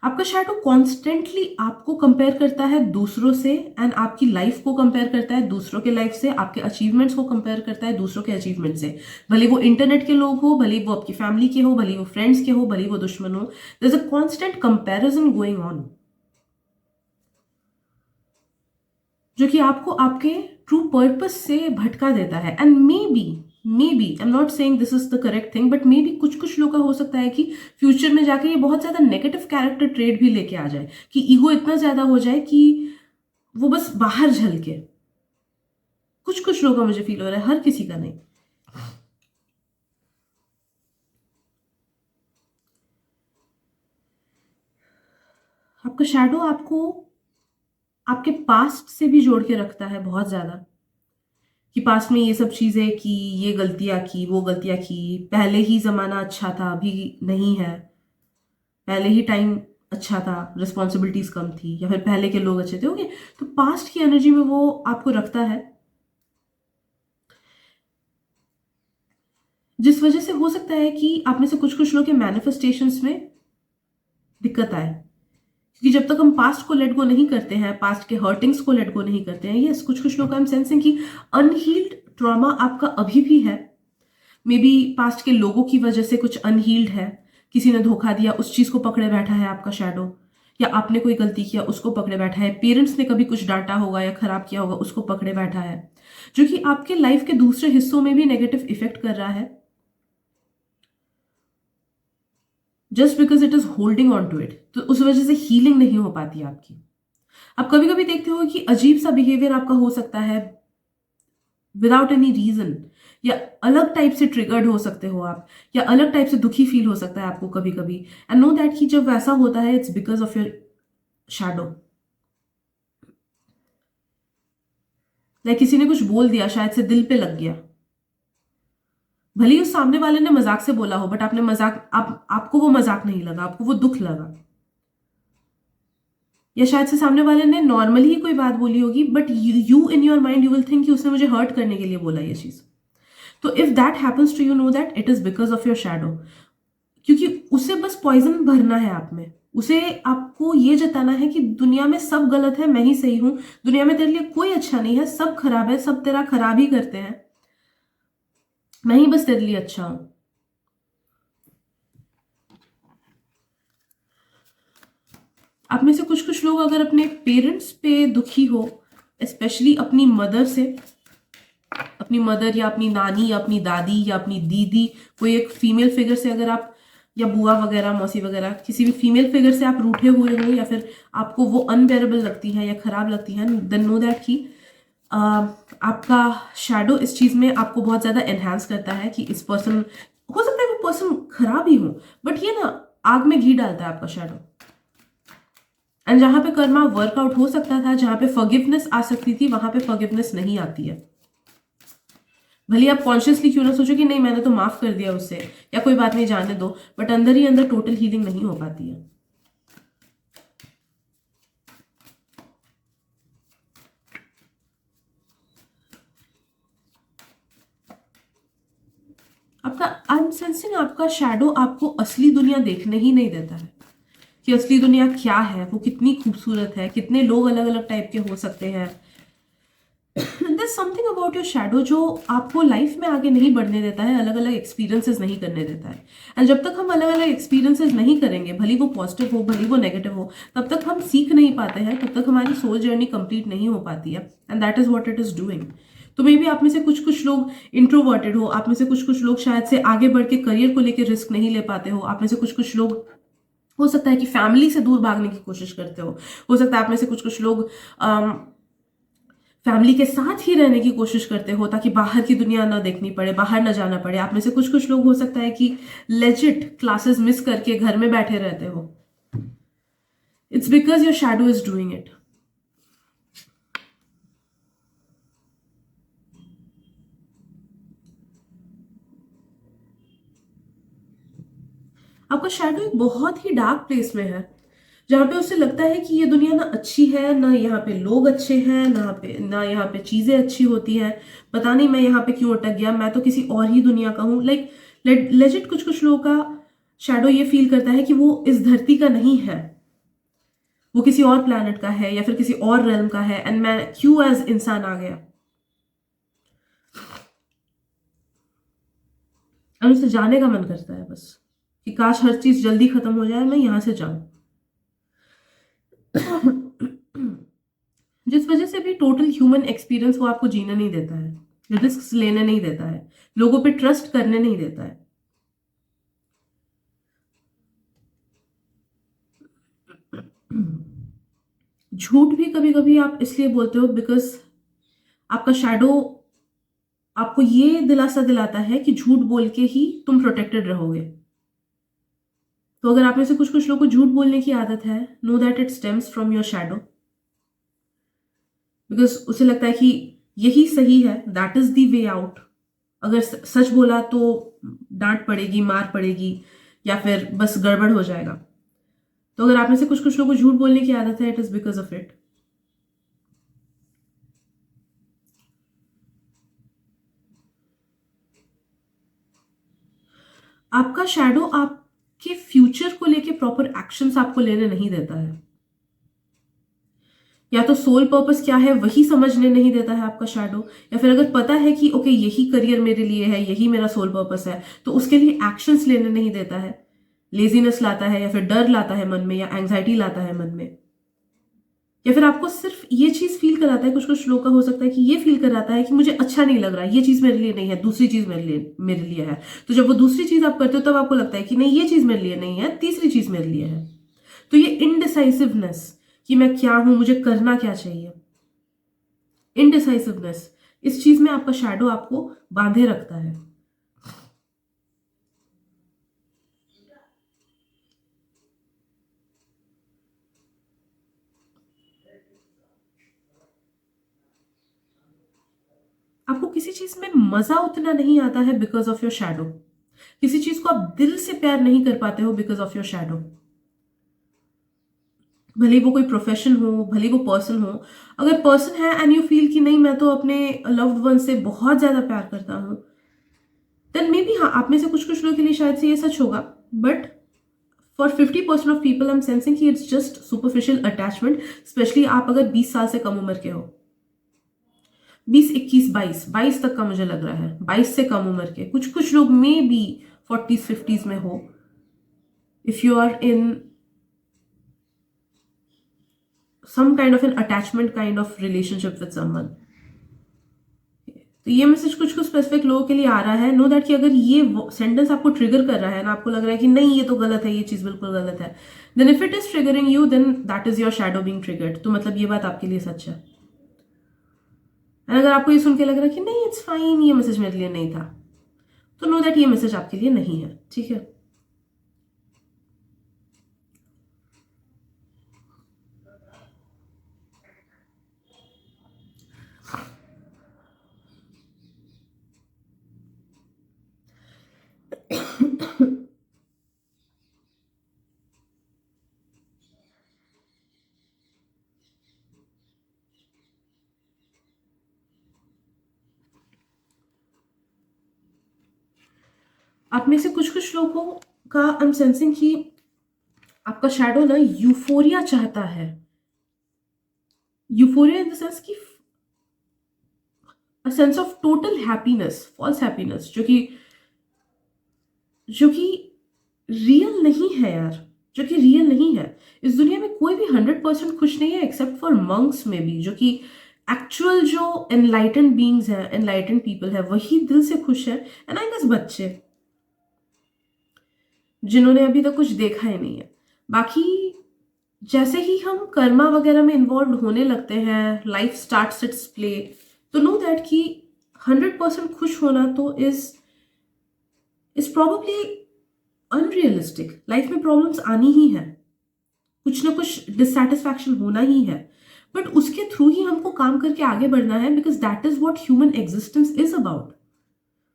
आपका शैडो कॉन्स्टेंटली आपको कंपेयर करता है दूसरों से, एंड आपकी लाइफ को कंपेयर करता है दूसरों के लाइफ से, आपके अचीवमेंट्स को कंपेयर करता है दूसरों के अचीवमेंट से। भले वो इंटरनेट के लोग हो, भले वो आपकी फैमिली के हो, भले वो फ्रेंड्स के हो, भले वो दुश्मन हो, there is a constant comparison going on, जो कि आपको आपके ट्रू पर्पस से भटका देता है। And maybe I am not saying this is the correct thing, but maybe कुछ कुछ लोग का हो सकता है कि फ्यूचर में जाके ये बहुत ज्यादा नेगेटिव कैरेक्टर ट्रेड भी लेके आ जाए, कि ईगो इतना ज्यादा हो जाए कि वो बस बाहर झलके। कुछ कुछ लोगों का मुझे फील हो रहा है, हर किसी का नहीं। आपका शैडो आपको आपके पास्ट से भी जोड़ के रखता है बहुत ज़्यादा, कि पास्ट में ये सब चीज़ें की, ये गलतियाँ की, वो गलतियाँ की, पहले ही ज़माना अच्छा था, अभी नहीं है, पहले ही टाइम अच्छा था, रिस्पॉन्सिबिलिटीज़ कम थी, या फिर पहले के लोग अच्छे थे। ओके, तो पास्ट की एनर्जी में वो आपको रखता है, जिस वजह से हो सकता है कि आप में से कुछ कुछ लोग के मैनिफेस्टेशंस में दिक्कत आए, क्योंकि जब तक हम पास्ट को लेट गो नहीं करते हैं, पास्ट के हर्टिंग्स को लेट गो नहीं करते हैं, यस, कुछ कुछ लोग का हम सेंसिंग की अनहील्ड ट्रॉमा आपका अभी भी है। मे बी पास्ट के लोगों की वजह से कुछ अनहील्ड है, किसी ने धोखा दिया, उस चीज को पकड़े बैठा है आपका शैडो, या आपने कोई गलती किया उसको पकड़े बैठा है, पेरेंट्स ने कभी कुछ डांटा होगा या खराब किया होगा उसको पकड़े बैठा है, जो कि आपके लाइफ के दूसरे हिस्सों में भी नेगेटिव इफेक्ट कर रहा है, just because it is holding on to it. तो उस वजह से हीलिंग नहीं हो पाती आपकी। आप कभी कभी देखते हो कि अजीब सा बिहेवियर आपका हो सकता है विदाउट एनी रीजन, या अलग टाइप से ट्रिगर्ड हो सकते हो आप, या अलग टाइप से दुखी फील हो सकता है आपको कभी कभी, एंड नो दैट कि जब वैसा होता है it's because of your shadow. Like किसी ने कुछ बोल दिया, शायद से दिल पे लग गया, भले ही उस सामने वाले ने मजाक से बोला हो, बट आपने आपको वो मजाक नहीं लगा, आपको वो दुख लगा, या शायद से सामने वाले ने नॉर्मली ही कोई बात बोली होगी, but you in your mind you will think कि उसने मुझे हर्ट करने के लिए बोला ये चीज। तो if that happens to you, know that it is because of your shadow, क्योंकि उसे बस पॉइजन भरना है आप में, उसे आपको ये जताना है कि दुनिया में सब गलत है, मैं ही सही हूं, दुनिया में तेरे लिए कोई अच्छा नहीं है, सब खराब है, सब तेरा खराब ही करते हैं, मैं ही बस तेरे लिए अच्छा हूं। आप में से कुछ कुछ लोग अगर अपने पेरेंट्स पे दुखी हो, स्पेशली अपनी मदर से, अपनी मदर या अपनी नानी या अपनी दादी या अपनी दीदी, कोई एक फीमेल फिगर से अगर आप, या बुआ वगैरह, मौसी वगैरह, किसी भी फीमेल फिगर से आप रूठे हुए हो, या फिर आपको वो अनबेरेबल लगती है या खराब लगती है, देन नो दैट कि आपका शैडो इस चीज में आपको बहुत ज्यादा एनहांस करता है कि इस पर्सन, हो सकता है वो पर्सन खराब ही हो, बट ये ना आग में घी डालता है आपका शैडो। एंड जहां पे कर्मा वर्कआउट हो सकता था, जहां पे फॉरगिवनेस आ सकती थी, वहां पे फॉरगिवनेस नहीं आती है। भले आप कॉन्शियसली क्यों ना सोचो कि नहीं मैंने तो माफ कर दिया उससे, या कोई बात नहीं जाने दो, बट अंदर ही अंदर टोटल हीलिंग नहीं हो पाती है। आपका आई एम सेंसिंग आपका शैडो आपको असली दुनिया देखने ही नहीं देता है, कि असली दुनिया क्या है, वो कितनी खूबसूरत है, कितने लोग अलग अलग टाइप के हो सकते हैं। There's something about your shadow जो आपको लाइफ में आगे नहीं बढ़ने देता है, अलग अलग एक्सपीरियंसेस नहीं करने देता है। एंड जब तक हम अलग अलग एक्सपीरियंसेस नहीं करेंगे, भले वो पॉजिटिव हो भले वो नेगेटिव हो, तब तक हम सीख नहीं पाते हैं, तब तक हमारी सोल जर्नी कंप्लीट नहीं हो पाती है, and that is what it is doing. तो मे बी आप में से कुछ कुछ लोग इंट्रोवर्टेड हो, आप में से कुछ कुछ लोग शायद से आगे बढ़ के करियर को लेकर रिस्क नहीं ले पाते हो, आप में से कुछ कुछ लोग हो सकता है कि फैमिली से दूर भागने की कोशिश करते हो सकता है आप में से कुछ कुछ लोग फैमिली के साथ ही रहने की कोशिश करते हो ताकि बाहर की दुनिया ना देखनी पड़े, बाहर ना जाना पड़े। आप में से कुछ कुछ लोग हो सकता है कि लेजिट क्लासेस मिस करके घर में बैठे रहते हो। It's because your shadow is doing it. आपका शैडो एक बहुत ही डार्क प्लेस में है, जहां पे उसे लगता है कि ये दुनिया ना अच्छी है, ना यहाँ पे लोग अच्छे हैं, ना यहाँ पे चीजें अच्छी होती हैं, पता नहीं मैं यहाँ पे क्यों अटक गया, मैं तो किसी और ही दुनिया का हूँ। लाइक लेजिट कुछ कुछ लोगों का शैडो ये फील करता है कि वो इस धरती का नहीं है, वो किसी और प्लैनेट का है या फिर किसी और रेल्म का है, एंड मैं क्यों एज इंसान आ गया। और उसे जाने का मन करता है बस, कि काश हर चीज जल्दी खत्म हो जाए, मैं यहां से जाऊं। जिस वजह से भी टोटल ह्यूमन एक्सपीरियंस वो आपको जीना नहीं देता है, रिस्क लेने नहीं देता है, लोगों पे ट्रस्ट करने नहीं देता है। झूठ भी कभी कभी आप इसलिए बोलते हो बिकॉज आपका शैडो आपको ये दिलासा दिलाता है कि झूठ बोल के ही तुम प्रोटेक्टेड रहोगे। तो अगर आप में से कुछ कुछ लोगों को झूठ बोलने की आदत है, no that it stems from your shadow. Because उसे लगता है कि यही सही है, that is the way out. अगर सच बोला तो डांट पड़ेगी, मार पड़ेगी, या फिर बस गड़बड़ हो जाएगा। तो अगर आप में से कुछ कुछ लोगों को झूठ बोलने की आदत है, it is because of it. आपका शैडो आपके फ्यूचर को लेके प्रॉपर एक्शंस आपको लेने नहीं देता है, या तो सोल पर्पस क्या है वही समझने नहीं देता है आपका शैडो, या फिर अगर पता है कि ओके यही करियर मेरे लिए है, यही मेरा सोल पर्पस है, तो उसके लिए एक्शंस लेने नहीं देता है। लेजीनेस लाता है, या फिर डर लाता है मन में, या एंग्जाइटी लाता है मन में, या फिर आपको सिर्फ ये चीज फील कराता है। कुछ कुछ लोग का हो सकता है कि ये फील कराता है कि मुझे अच्छा नहीं लग रहा है, ये चीज मेरे लिए नहीं है, दूसरी चीज मेरे लिए है। तो जब वो दूसरी चीज आप करते हो तब आपको लगता है कि नहीं ये चीज मेरे लिए नहीं है, तीसरी चीज मेरे लिए है। तो ये इनडिसाइसिवनेस कि मैं क्या हूं, मुझे करना क्या चाहिए, इनडिसाइसिवनेस, इस चीज में आपका शैडो आपको बांधे रखता है। आपको किसी चीज में मजा उतना नहीं आता है बिकॉज ऑफ योर शैडो। किसी चीज को आप दिल से प्यार नहीं कर पाते हो बिकॉज ऑफ योर शैडो। भले वो कोई प्रोफेशन हो, भले वो पर्सन हो। अगर पर्सन है एंड यू फील कि नहीं मैं तो अपने लव्ड वन से बहुत ज्यादा प्यार करता हूं, देन मे बी हाँ, आप में से कुछ कुछ लोगों के लिए शायद से ये सच होगा, but for 50% of people I am sensing कि it's just superficial attachment. Specially आप अगर 20 साल से कम उम्र के हो, 20, 21, 22 तक का मुझे लग रहा है, 22 से कम उम्र के, कुछ कुछ लोग मे बी 40s 50s में हो। If you are in some kind of an attachment kind of relationship with someone, तो ये मैसेज कुछ कुछ स्पेसिफिक लोगों के लिए आ रहा है। नो दैट कि अगर ये सेंटेंस आपको ट्रिगर कर रहा है ना, आपको लग रहा है कि नहीं ये तो गलत है, ये चीज बिल्कुल गलत है, then if it is triggering you, then that is your shadow being triggered. तो मतलब ये बात आपके लिए सच है। एंड अगर आपको ये सुन के लग रहा है कि नहीं इट्स फाइन, ये मैसेज मेरे लिए नहीं था, तो नो दैट ये मैसेज आपके लिए नहीं है। ठीक है। आप में से कुछ कुछ लोगों का आई एम सेंसिंग कि आपका शैडो ना यूफोरिया चाहता है। यूफोरिया इन द सेंस कि a sense of total happiness, false happiness, जो कि रियल नहीं है यार, जो कि रियल नहीं है। इस दुनिया में कोई भी 100% खुश नहीं है एक्सेप्ट फॉर मंक्स में भी, जो कि एक्चुअल जो एनलाइटेंड बीइंग्स है, एनलाइटेंड पीपल है, वही दिल से खुश है। एंड आई गेस बच्चे जिन्होंने अभी तक कुछ देखा ही नहीं है। बाकी जैसे ही हम कर्मा वगैरह में इन्वॉल्व होने लगते हैं, लाइफ स्टार्ट्स इट्स प्ले, तो नो दैट कि 100% खुश होना तो इज प्रॉबली अनरियलिस्टिक। लाइफ में प्रॉब्लम्स आनी ही है, कुछ ना कुछ डिससेटिस्फैक्शन होना ही है, बट उसके थ्रू ही हमको काम करके आगे बढ़ना है, because that is what human existence is about.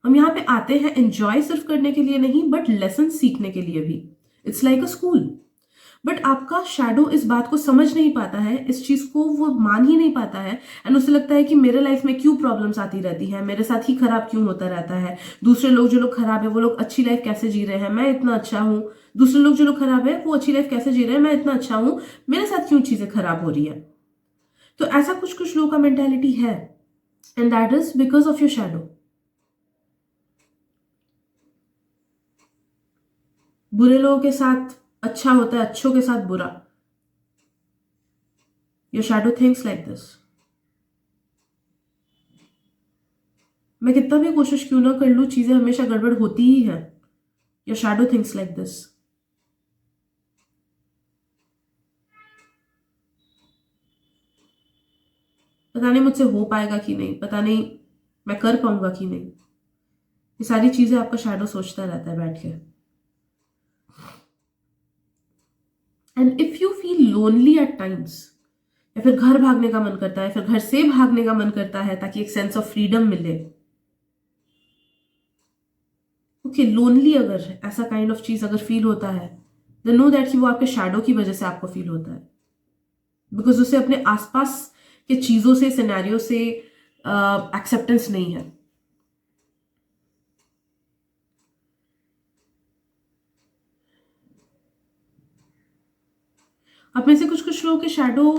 हम यहाँ पे आते हैं एंजॉय सिर्फ करने के लिए नहीं, बट लेसन सीखने के लिए भी। It's like a school. But आपका शैडो इस बात को समझ नहीं पाता है, इस चीज को वो मान ही नहीं पाता है। एंड उसे लगता है कि मेरे लाइफ में क्यों प्रॉब्लम्स आती रहती है, मेरे साथ ही खराब क्यों होता रहता है, दूसरे लोग जो लोग खराब है वो लोग अच्छी लाइफ कैसे जी रहे हैं, मैं इतना अच्छा हूं। दूसरे लोग जो लोग खराब है वो अच्छी लाइफ कैसे जी रहे हैं, मैं इतना अच्छा हूं, मेरे साथ क्यों चीजें खराब हो रही है। तो ऐसा कुछ कुछ लोगों का मेंटेलिटी है, and that is because of your shadow. बुरे लोगों के साथ अच्छा होता है, अच्छों के साथ बुरा। Your shadow thinks like this. मैं कितना भी कोशिश क्यों ना कर लूं, चीजें हमेशा गड़बड़ होती ही है। Your shadow thinks like this. पता नहीं मुझसे हो पाएगा कि नहीं, पता नहीं मैं कर पाऊंगा कि नहीं, ये सारी चीजें आपका शैडो सोचता रहता है बैठ के। And if you feel lonely at times, या फिर घर भागने का मन करता है, फिर घर से भागने का मन करता है ताकि एक सेंस ऑफ फ्रीडम मिले। ओके, लोनली अगर ऐसा काइंड ऑफ चीज अगर फील होता है, देन नो दैट कि वो आपके शैडो की वजह से आपको फील होता है, बिकॉज उसे अपने आसपास के चीजों से, सिनेरियो से एक्सेप्टेंस नहीं है। आप में से कुछ कुछ लोगों के शैडो,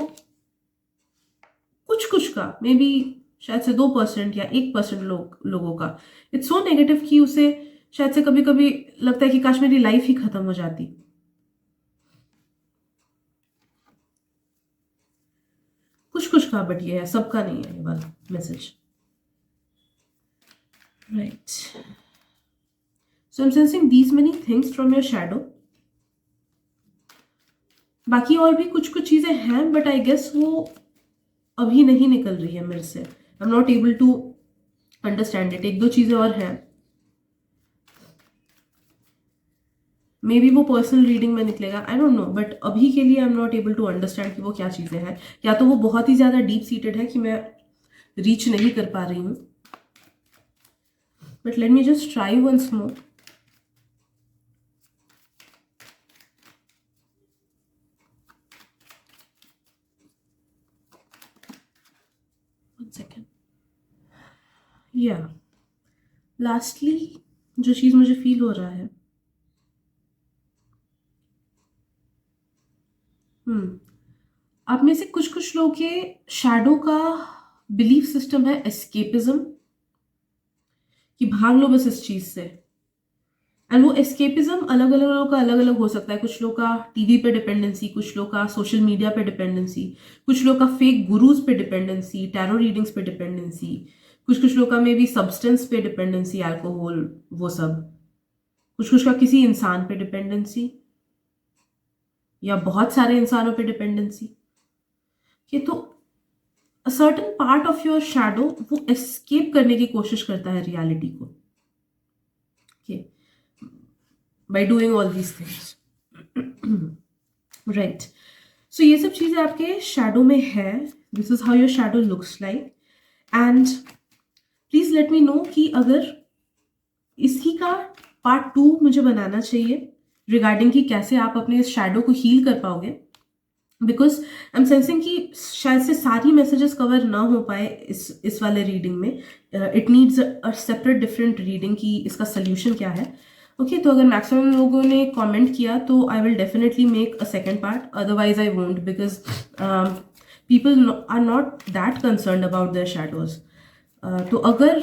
कुछ कुछ का मे बी शायद से 2% या 1% लोगों का इट्स सो नेगेटिव कि उसे शायद से कभी कभी लगता है कि काश मेरी लाइफ ही खत्म हो जाती। कुछ कुछ का, बट ये है, सबका नहीं है ये वाला message. Right, so I am sensing these many things from your shadow. बाकी और भी कुछ कुछ चीजें हैं, बट आई गेस वो अभी नहीं निकल रही है मेरे से। I am not able to understand it. एक दो चीजें और हैं, मे बी वो पर्सनल रीडिंग में निकलेगा, आई डोंट नो, बट अभी के लिए I am not able to understand कि वो क्या चीजें हैं। या तो वो बहुत ही ज्यादा डीप सीटेड है कि मैं रीच नहीं कर पा रही हूँ, but let me just try once more. Second, या लास्टली जो चीज मुझे फील हो रहा है, आप में से कुछ कुछ लोगों के शैडो का बिलीफ सिस्टम है एस्केपिज्म, कि भाग लो बस इस चीज से। एंड वो एस्केपिज्म अलग अलग लोगों का अलग अलग हो सकता है। कुछ लोग का टीवी पे डिपेंडेंसी, कुछ लोग का सोशल मीडिया पे डिपेंडेंसी, कुछ लोग का फेक गुरुज पे डिपेंडेंसी, टैरो रीडिंग्स पे डिपेंडेंसी, कुछ कुछ लोग का मे बी सब्सटेंस पे डिपेंडेंसी, अल्कोहल, वो सब। कुछ कुछ का किसी इंसान पे डिपेंडेंसी, या बहुत सारे इंसानों पे डिपेंडेंसी। ये तो a certain part of your shadow वो एस्केप करने की कोशिश करता है रियलिटी को, okay, by doing all these things. Right, so ये सब चीजें आपके शैडो में है। This is how your shadow looks like. And please let me know कि अगर इसी का पार्ट 2 मुझे बनाना चाहिए रिगार्डिंग कि कैसे आप अपने इस शैडो को हील कर पाओगे, बिकॉज आई एम सेंसिंग कि शायद से सारी मैसेजेस कवर ना हो पाए इस वाले रीडिंग में। It needs a separate different reading कि इसका सोल्यूशन क्या है। ओके, तो अगर मैक्सिमम लोगों ने कमेंट किया तो I will definitely make a second part, otherwise I won't, because people are not that concern about their shadows. तो अगर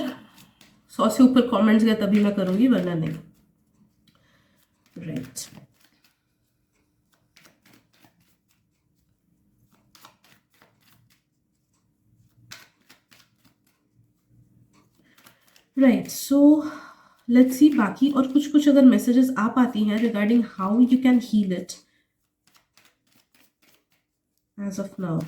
100 से ऊपर कमेंट्स गए तभी मैं करूँगी, वरना नहीं। Right, right, so let's see बाकी और कुछ कुछ अगर मैसेजेस आ पाती हैं regarding how you can heal it as of now.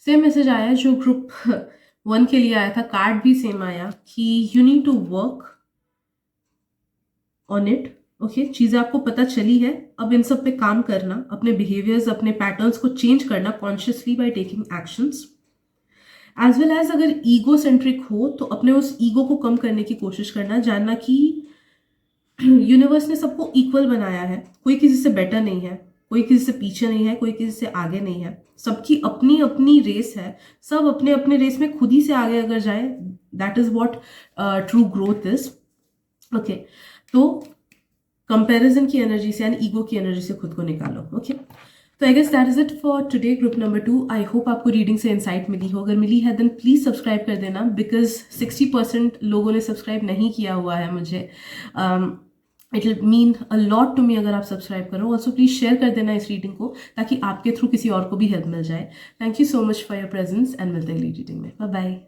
Same message आया जो ग्रुप 1 के लिए आया था, कार्ड भी सेम आया कि you need to work on it. Okay, चीज़ें आपको पता चली है, अब इन सब पे काम करना, अपने बिहेवियर्स, अपने पैटर्न्स को चेंज करना consciously by taking actions. As well as अगर ईगो सेंट्रिक हो तो अपने उस ईगो को कम करने की कोशिश करना, जानना कि यूनिवर्स ने सबको इक्वल बनाया है, कोई किसी से बेटर नहीं है, कोई किसी से पीछे नहीं है, कोई किसी से आगे नहीं है, सबकी अपनी अपनी रेस है, सब अपने अपने रेस में खुद ही से आगे अगर जाए, that is what true growth is. Okay, तो कंपैरिजन की एनर्जी से यानी ईगो की एनर्जी से खुद को निकालो। ओके, तो I guess that is it for today, group number 2। I hope आपको रीडिंग से इंसाइट मिली हो। अगर मिली है देन प्लीज सब्सक्राइब कर देना, बिकॉज 60% लोगों ने सब्सक्राइब नहीं किया हुआ है मुझे। It will mean a lot to me अगर आप सब्सक्राइब करो। ऑल्सो प्लीज़ शेयर कर देना इस रीडिंग को, ताकि आपके थ्रू किसी और को भी हेल्प मिल जाए। Thank you so much for your presence and मिलते हैं रीडिंग में। Bye bye.